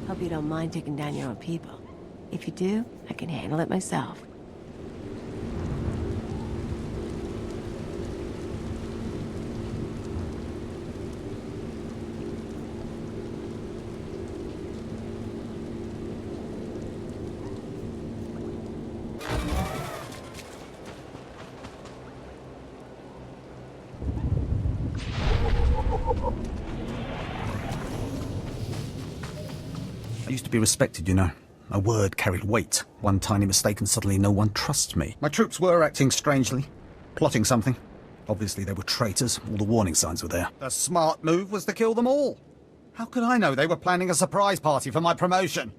Hope you don't mind taking down your own people. If you do, I can handle it myself. I used to be respected, you know. My word carried weight. One tiny mistake and suddenly no one trusts me. My troops were acting strangely, plotting something. Obviously they were traitors. All the warning signs were there. The smart move was to kill them all. How could I know they were planning a surprise party for my promotion?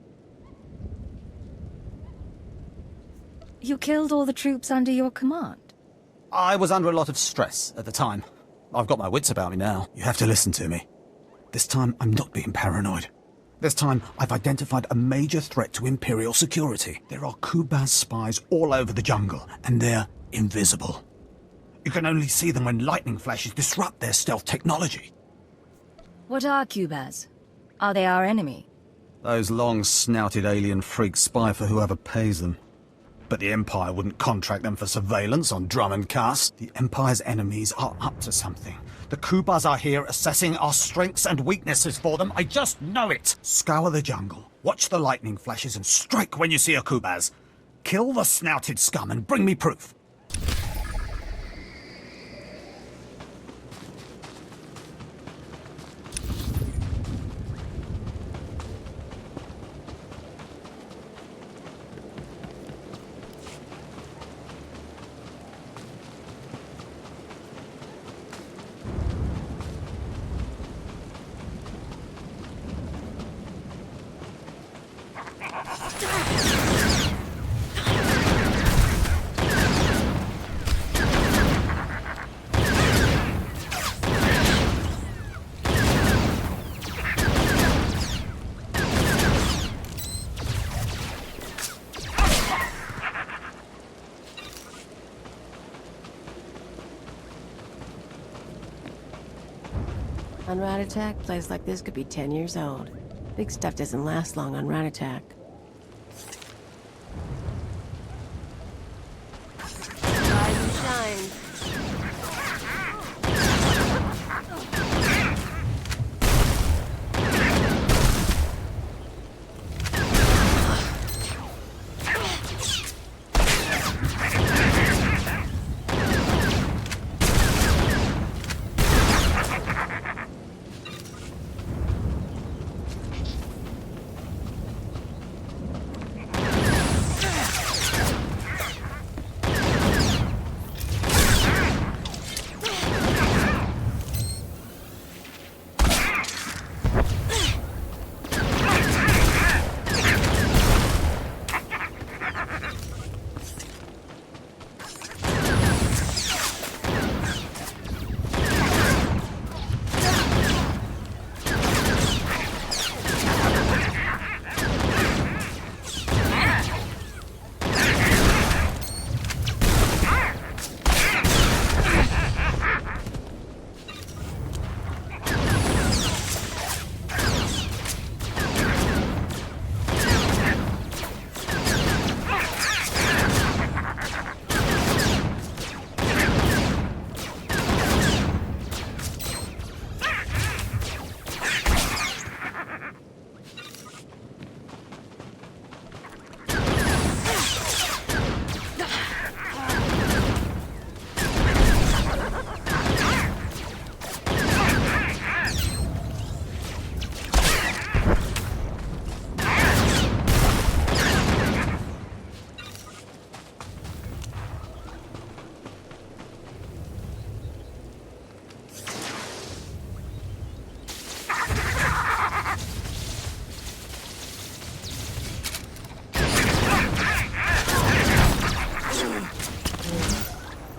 You killed all the troops under your command? I was under a lot of stress at the time. I've got my wits about me now. You have to listen to me. This time, I'm not being paranoid. This time, I've identified a major threat to Imperial security. There are Kubaz spies all over the jungle, and they're invisible. You can only see them when lightning flashes disrupt their stealth technology. What are Kubaz? Are they our enemy? Those long-snouted alien freaks spy for whoever pays them. But the Empire wouldn't contract them for surveillance on Drum and Cass. The Empire's enemies are up to something. The Kubaz are here assessing our strengths and weaknesses for them. I just know it. Scour the jungle, watch the lightning flashes, and strike when you see a Kubaz. Kill the snouted scum and bring me proof. On rat attack, a place like this could be 10 years old. Big stuff doesn't last long on rat attack. Rise and shine.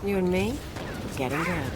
You and me, getting good.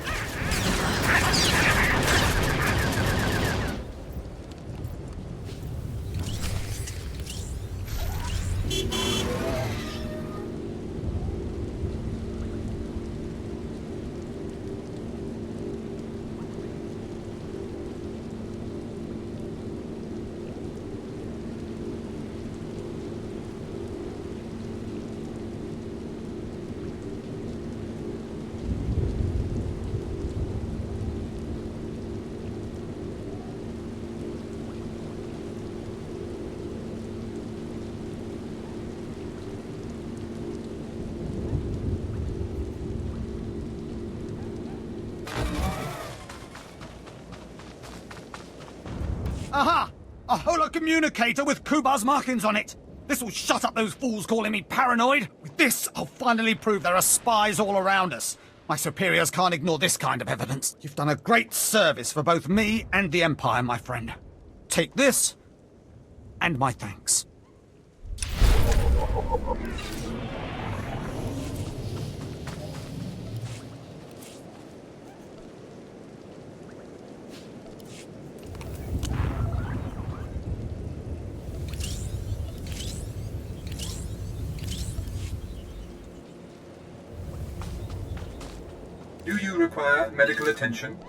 Aha! A holocommunicator with Kubar's markings on it! This will shut up those fools calling me paranoid! With this, I'll finally prove there are spies all around us. My superiors can't ignore this kind of evidence. You've done a great service for both me and the Empire, my friend. Take this, and my thanks. Do you require medical attention?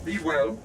Be well.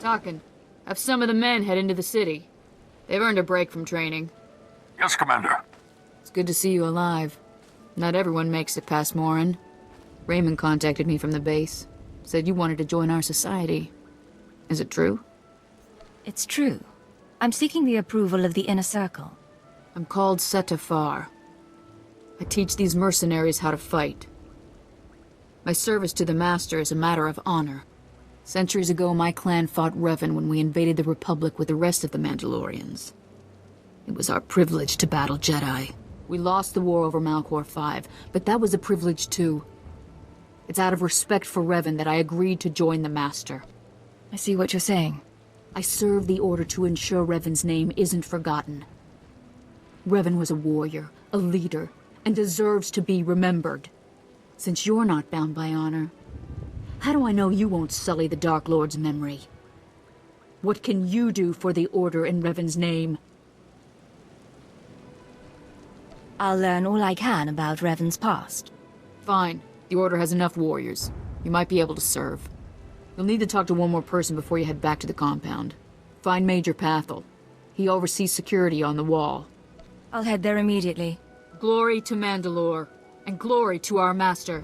Talking. Have some of the men head into the city. They've earned a break from training. Yes, Commander. It's good to see you alive. Not everyone makes it past Morin. Raymond contacted me from the base. Said you wanted to join our society. Is it true? It's true. I'm seeking the approval of the Inner Circle. I'm called SWTOR. I teach these mercenaries how to fight. My service to the Master is a matter of honor. Centuries ago, my clan fought Revan when we invaded the Republic with the rest of the Mandalorians. It was our privilege to battle Jedi. We lost the war over Malchor 5, but that was a privilege too. It's out of respect for Revan that I agreed to join the Master. I see what you're saying. I serve the Order to ensure Revan's name isn't forgotten. Revan was a warrior, a leader, and deserves to be remembered. Since you're not bound by honor, how do I know you won't sully the Dark Lord's memory? What can you do for the Order in Revan's name? I'll learn all I can about Revan's past. Fine. The Order has enough warriors. You might be able to serve. You'll need to talk to one more person before you head back to the compound. Find Major Pathel. He oversees security on the wall. I'll head there immediately. Glory to Mandalore, and glory to our Master.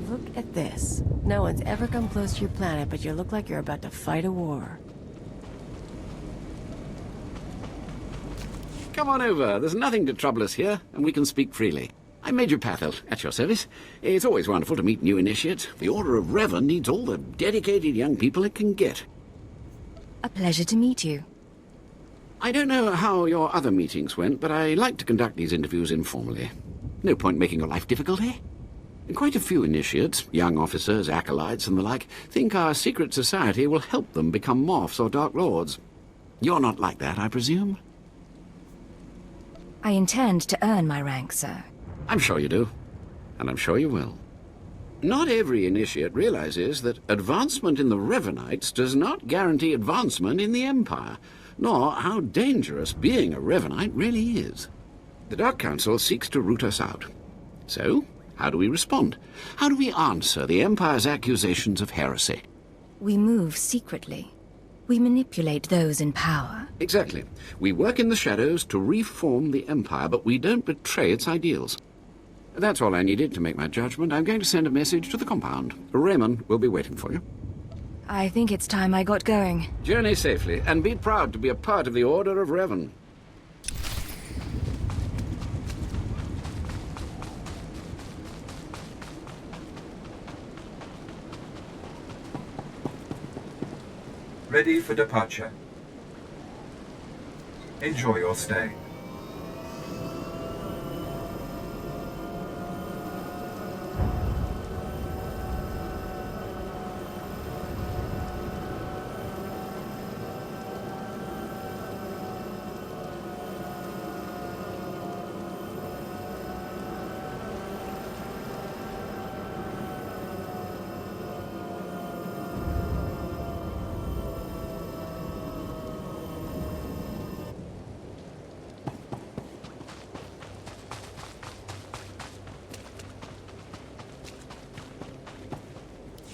Look at this. No one's ever come close to your planet, but you look like you're about to fight a war. Come on over. There's nothing to trouble us here, and we can speak freely. I'm Major Pathel, at your service. It's always wonderful to meet new initiates. The Order of Revan needs all the dedicated young people it can get. A pleasure to meet you. I don't know how your other meetings went, but I like to conduct these interviews informally. No point making your life difficult, eh? Quite a few initiates, young officers, acolytes, and the like, think our secret society will help them become Morphs or Dark Lords. You're not like that, I presume? I intend to earn my rank, sir. I'm sure you do. And I'm sure you will. Not every initiate realizes that advancement in the Revanites does not guarantee advancement in the Empire, nor how dangerous being a Revanite really is. The Dark Council seeks to root us out. So, how do we respond? How do we answer the Empire's accusations of heresy? We move secretly. We manipulate those in power. Exactly. We work in the shadows to reform the Empire, but we don't betray its ideals. That's all I needed to make my judgment. I'm going to send a message to the compound. Raymond will be waiting for you. I think it's time I got going. Journey safely, and be proud to be a part of the Order of Revan. Ready for departure. Enjoy your stay.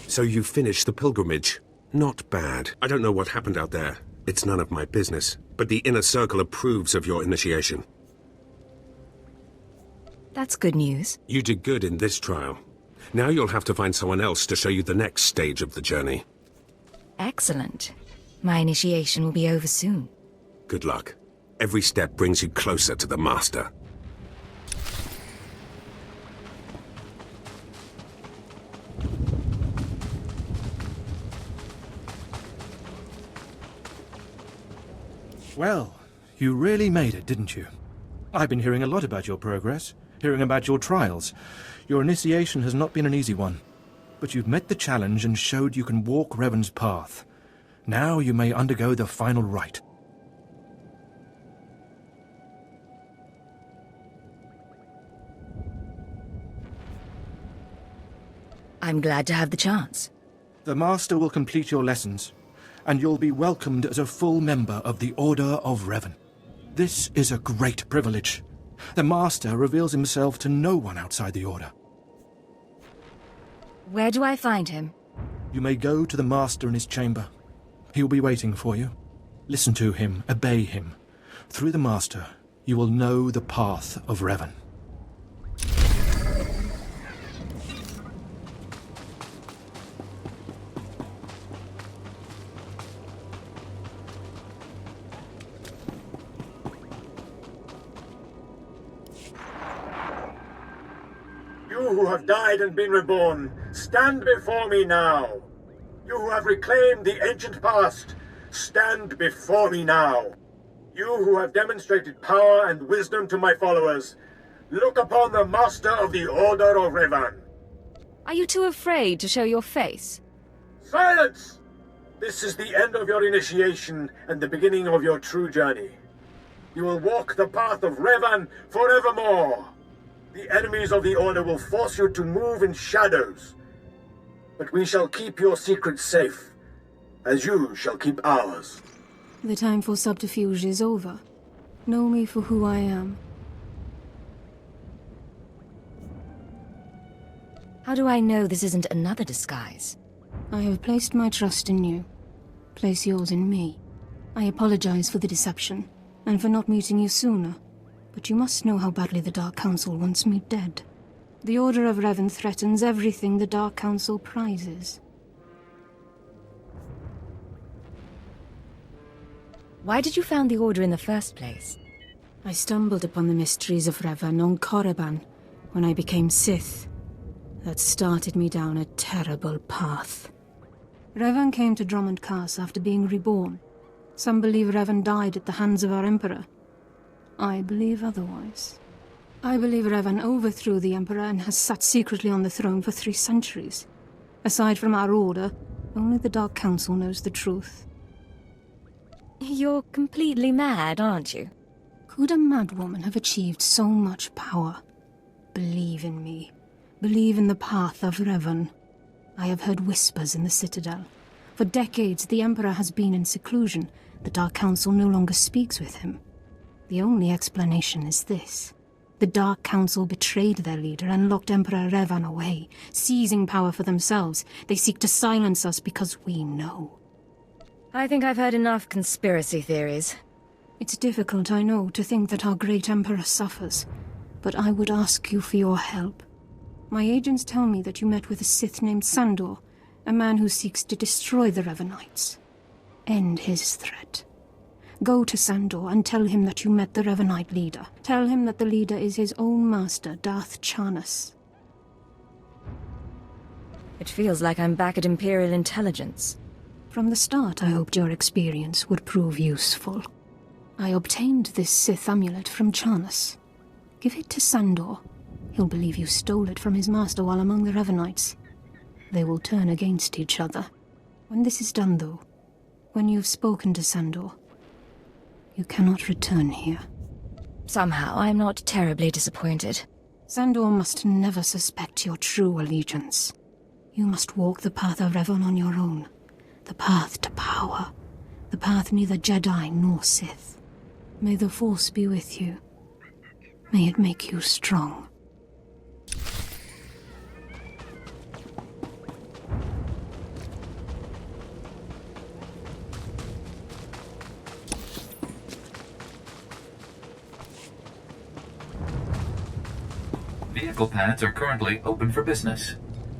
So you finished the pilgrimage. Not bad. I don't know what happened out there. It's none of my business. But the Inner Circle approves of your initiation. That's good news. You did good in this trial. Now you'll have to find someone else to show you the next stage of the journey. Excellent. My initiation will be over soon. Good luck. Every step brings you closer to the Master. Well, you really made it, didn't you? I've been hearing a lot about your progress, hearing about your trials. Your initiation has not been an easy one. But you've met the challenge and showed you can walk Revan's path. Now you may undergo the final rite. I'm glad to have the chance. The Master will complete your lessons, and you'll be welcomed as a full member of the Order of Revan. This is a great privilege. The Master reveals himself to no one outside the Order. Where do I find him? You may go to the Master in his chamber. He'll be waiting for you. Listen to him, obey him. Through the Master, you will know the path of Revan. You who have died and been reborn, stand before me now. You who have reclaimed the ancient past, stand before me now. You who have demonstrated power and wisdom to my followers, look upon the Master of the Order of Revan. Are you too afraid to show your face? Silence! This is the end of your initiation and the beginning of your true journey. You will walk the path of Revan forevermore. The enemies of the Order will force you to move in shadows. But we shall keep your secrets safe, as you shall keep ours. The time for subterfuge is over. Know me for who I am. How do I know this isn't another disguise? I have placed my trust in you. Place yours in me. I apologize for the deception, and for not meeting you sooner. But you must know how badly the Dark Council wants me dead. The Order of Revan threatens everything the Dark Council prizes. Why did you found the Order in the first place? I stumbled upon the mysteries of Revan on Korriban when I became Sith. That started me down a terrible path. Revan came to Drummond Cass after being reborn. Some believe Revan died at the hands of our Emperor. I believe otherwise. I believe Revan overthrew the Emperor and has sat secretly on the throne for 3 centuries. Aside from our Order, only the Dark Council knows the truth. You're completely mad, aren't you? Could a madwoman have achieved so much power? Believe in me. Believe in the path of Revan. I have heard whispers in the Citadel. For decades, the Emperor has been in seclusion. The Dark Council no longer speaks with him. The only explanation is this. The Dark Council betrayed their leader and locked Emperor Revan away, seizing power for themselves. They seek to silence us because we know. I think I've heard enough conspiracy theories. It's difficult, I know, to think that our great Emperor suffers, but I would ask you for your help. My agents tell me that you met with a Sith named Sandor, a man who seeks to destroy the Revanites. End his threat. Go to Sandor and tell him that you met the Revanite leader. Tell him that the leader is his own master, Darth Charnas. It feels like I'm back at Imperial Intelligence. From the start, I hoped your experience would prove useful. I obtained this Sith amulet from Charnas. Give it to Sandor. He'll believe you stole it from his master while among the Revanites. They will turn against each other. When this is done, though, when you've spoken to Sandor, you cannot return here. Somehow, I'm not terribly disappointed. Sandor must never suspect your true allegiance. You must walk the path of Revan on your own. The path to power. The path neither Jedi nor Sith. May the Force be with you. May it make you strong. Vehicle pads are currently open for business.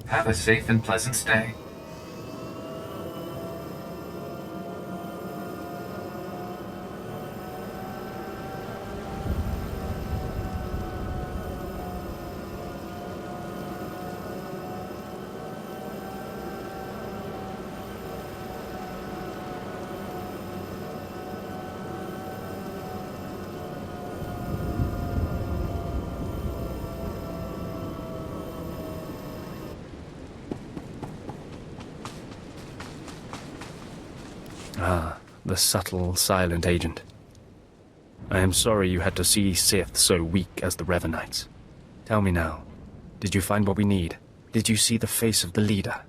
Have a safe and pleasant stay. Ah, the subtle, silent agent. I am sorry you had to see Sith so weak as the Revenites. Tell me now, did you find what we need? Did you see the face of the leader?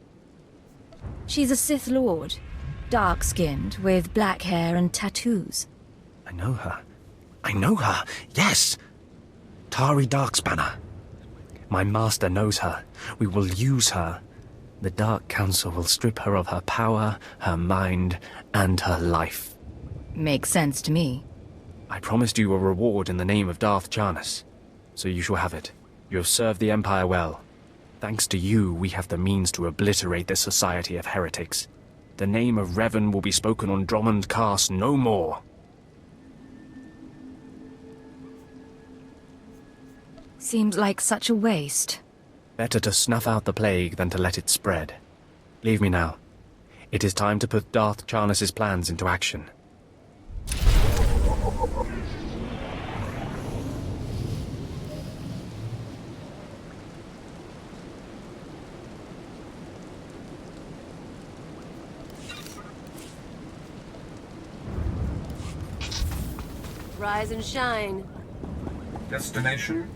She's a Sith Lord. Dark-skinned, with black hair and tattoos. I know her. I know her, yes! Tari Darkspanner. My master knows her. We will use her. The Dark Council will strip her of her power, her mind, and her life. Makes sense to me. I promised you a reward in the name of Darth Charnas, so you shall have it. You have served the Empire well. Thanks to you, we have the means to obliterate this society of heretics. The name of Revan will be spoken on Drummond Cast no more. Seems like such a waste. Better to snuff out the plague than to let it spread. Leave me now. It is time to put Darth Charnas' plans into action. Rise and shine. Destination?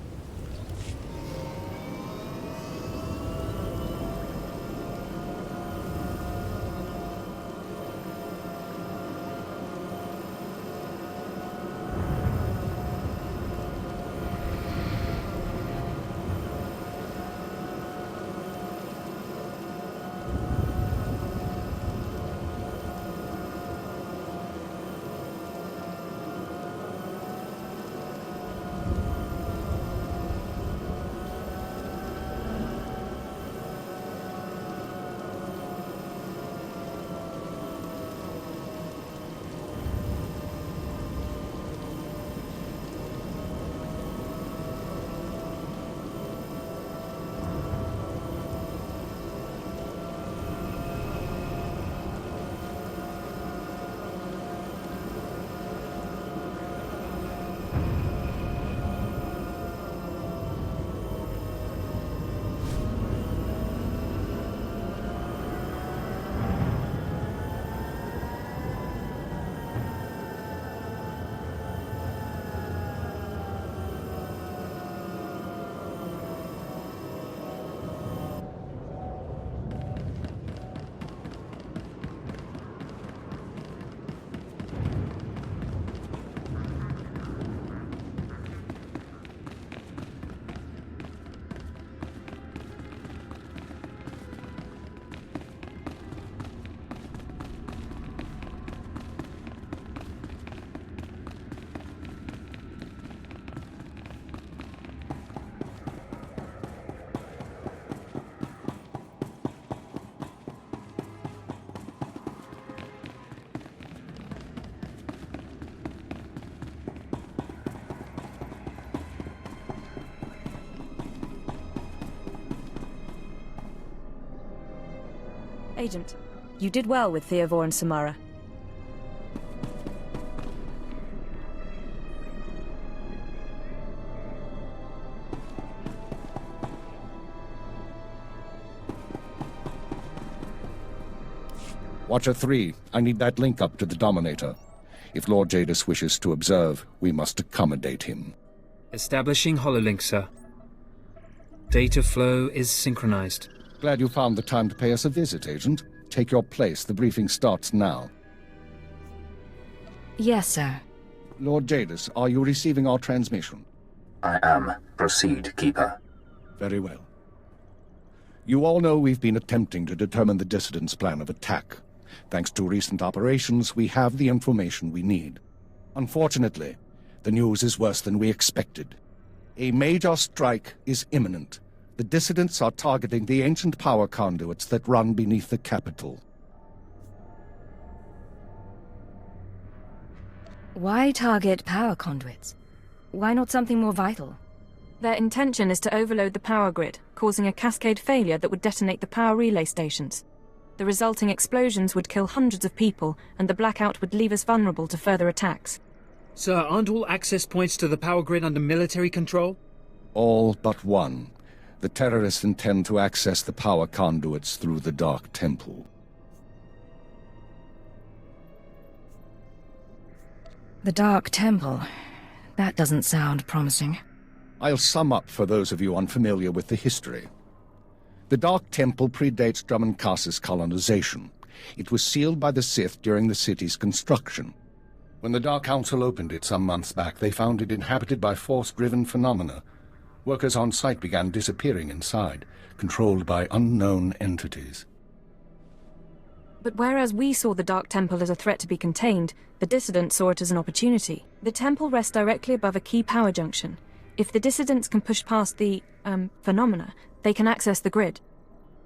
Agent, you did well with Theovor and Samara. Watcher 3, I need that link up to the Dominator. If Lord Jadis wishes to observe, we must accommodate him. Establishing hololink, sir. Data flow is synchronized. Glad you found the time to pay us a visit, Agent. Take your place. The briefing starts now. Yes, sir. Lord Jadis, are you receiving our transmission? I am. Proceed, Keeper. Very well. You all know we've been attempting to determine the Dissidents' plan of attack. Thanks to recent operations, we have the information we need. Unfortunately, the news is worse than we expected. A major strike is imminent. The Dissidents are targeting the ancient power conduits that run beneath the capital. Why target power conduits? Why not something more vital? Their intention is to overload the power grid, causing a cascade failure that would detonate the power relay stations. The resulting explosions would kill hundreds of people, and the blackout would leave us vulnerable to further attacks. Sir, aren't all access points to the power grid under military control? All but one. The terrorists intend to access the power conduits through the Dark Temple. The Dark Temple. That doesn't sound promising. I'll sum up for those of you unfamiliar with the history. The Dark Temple predates Drummoncass's colonization. It was sealed by the Sith during the city's construction. When the Dark Council opened it some months back, they found it inhabited by force-driven phenomena. Workers on site began disappearing inside, controlled by unknown entities. But whereas we saw the Dark Temple as a threat to be contained, the Dissidents saw it as an opportunity. The temple rests directly above a key power junction. If the Dissidents can push past the, phenomena, they can access the grid.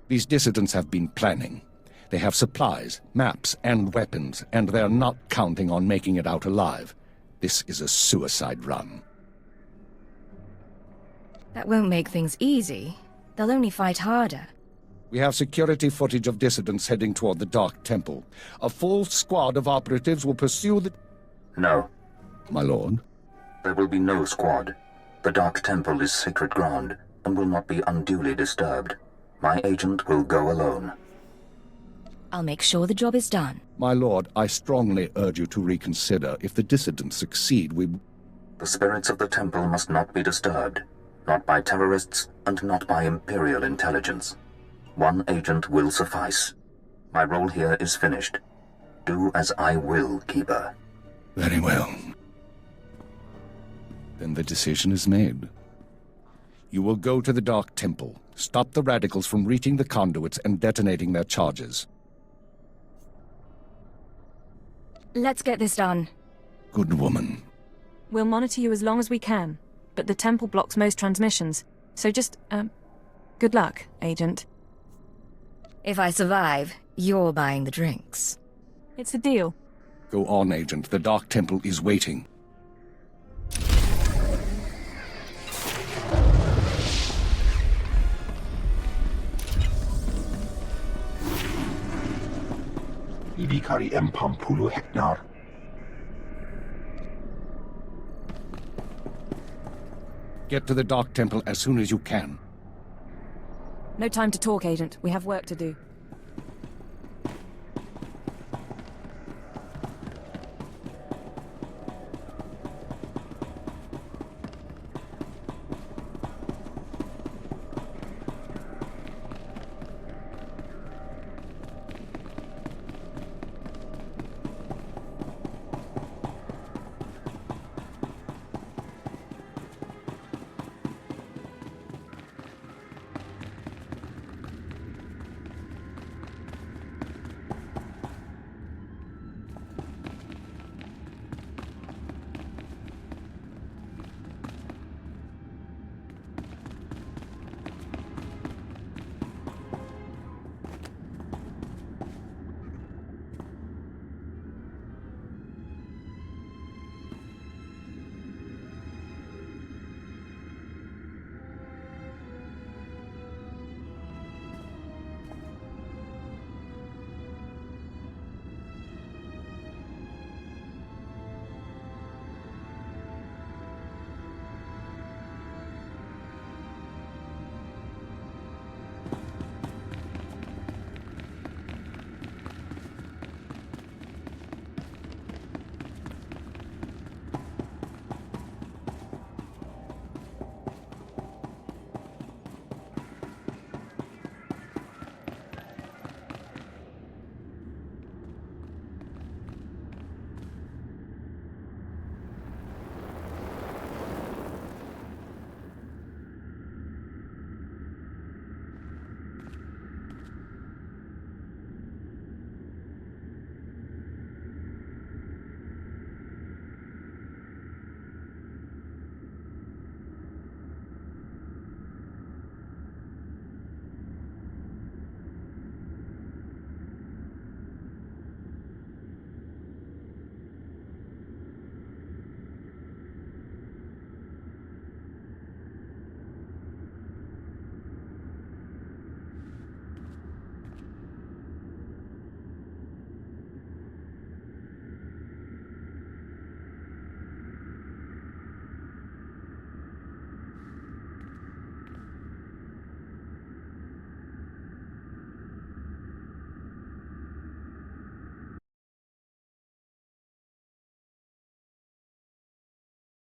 These Dissidents have been planning. They have supplies, maps, and weapons, and they're not counting on making it out alive. This is a suicide run. That won't make things easy. They'll only fight harder. We have security footage of Dissidents heading toward the Dark Temple. A full squad of operatives will pursue the... No. My lord? There will be no squad. The Dark Temple is sacred ground and will not be unduly disturbed. My agent will go alone. I'll make sure the job is done. My lord, I strongly urge you to reconsider. If the Dissidents succeed, we... The spirits of the temple must not be disturbed. Not by terrorists and not by Imperial intelligence. One agent will suffice. My role here is finished. Do as I will, Keeper. Very well. Then the decision is made. You will go to the Dark Temple, stop the Radicals from reaching the conduits and detonating their charges. Let's get this done. Good woman. We'll monitor you as long as we can, but the temple blocks most transmissions, so just, good luck, Agent. If I survive, you're buying the drinks. It's a deal. Go on, Agent. The Dark Temple is waiting. Ibikari Empampulu Heknar. Get to the Dark Temple as soon as you can. No time to talk, Agent. We have work to do.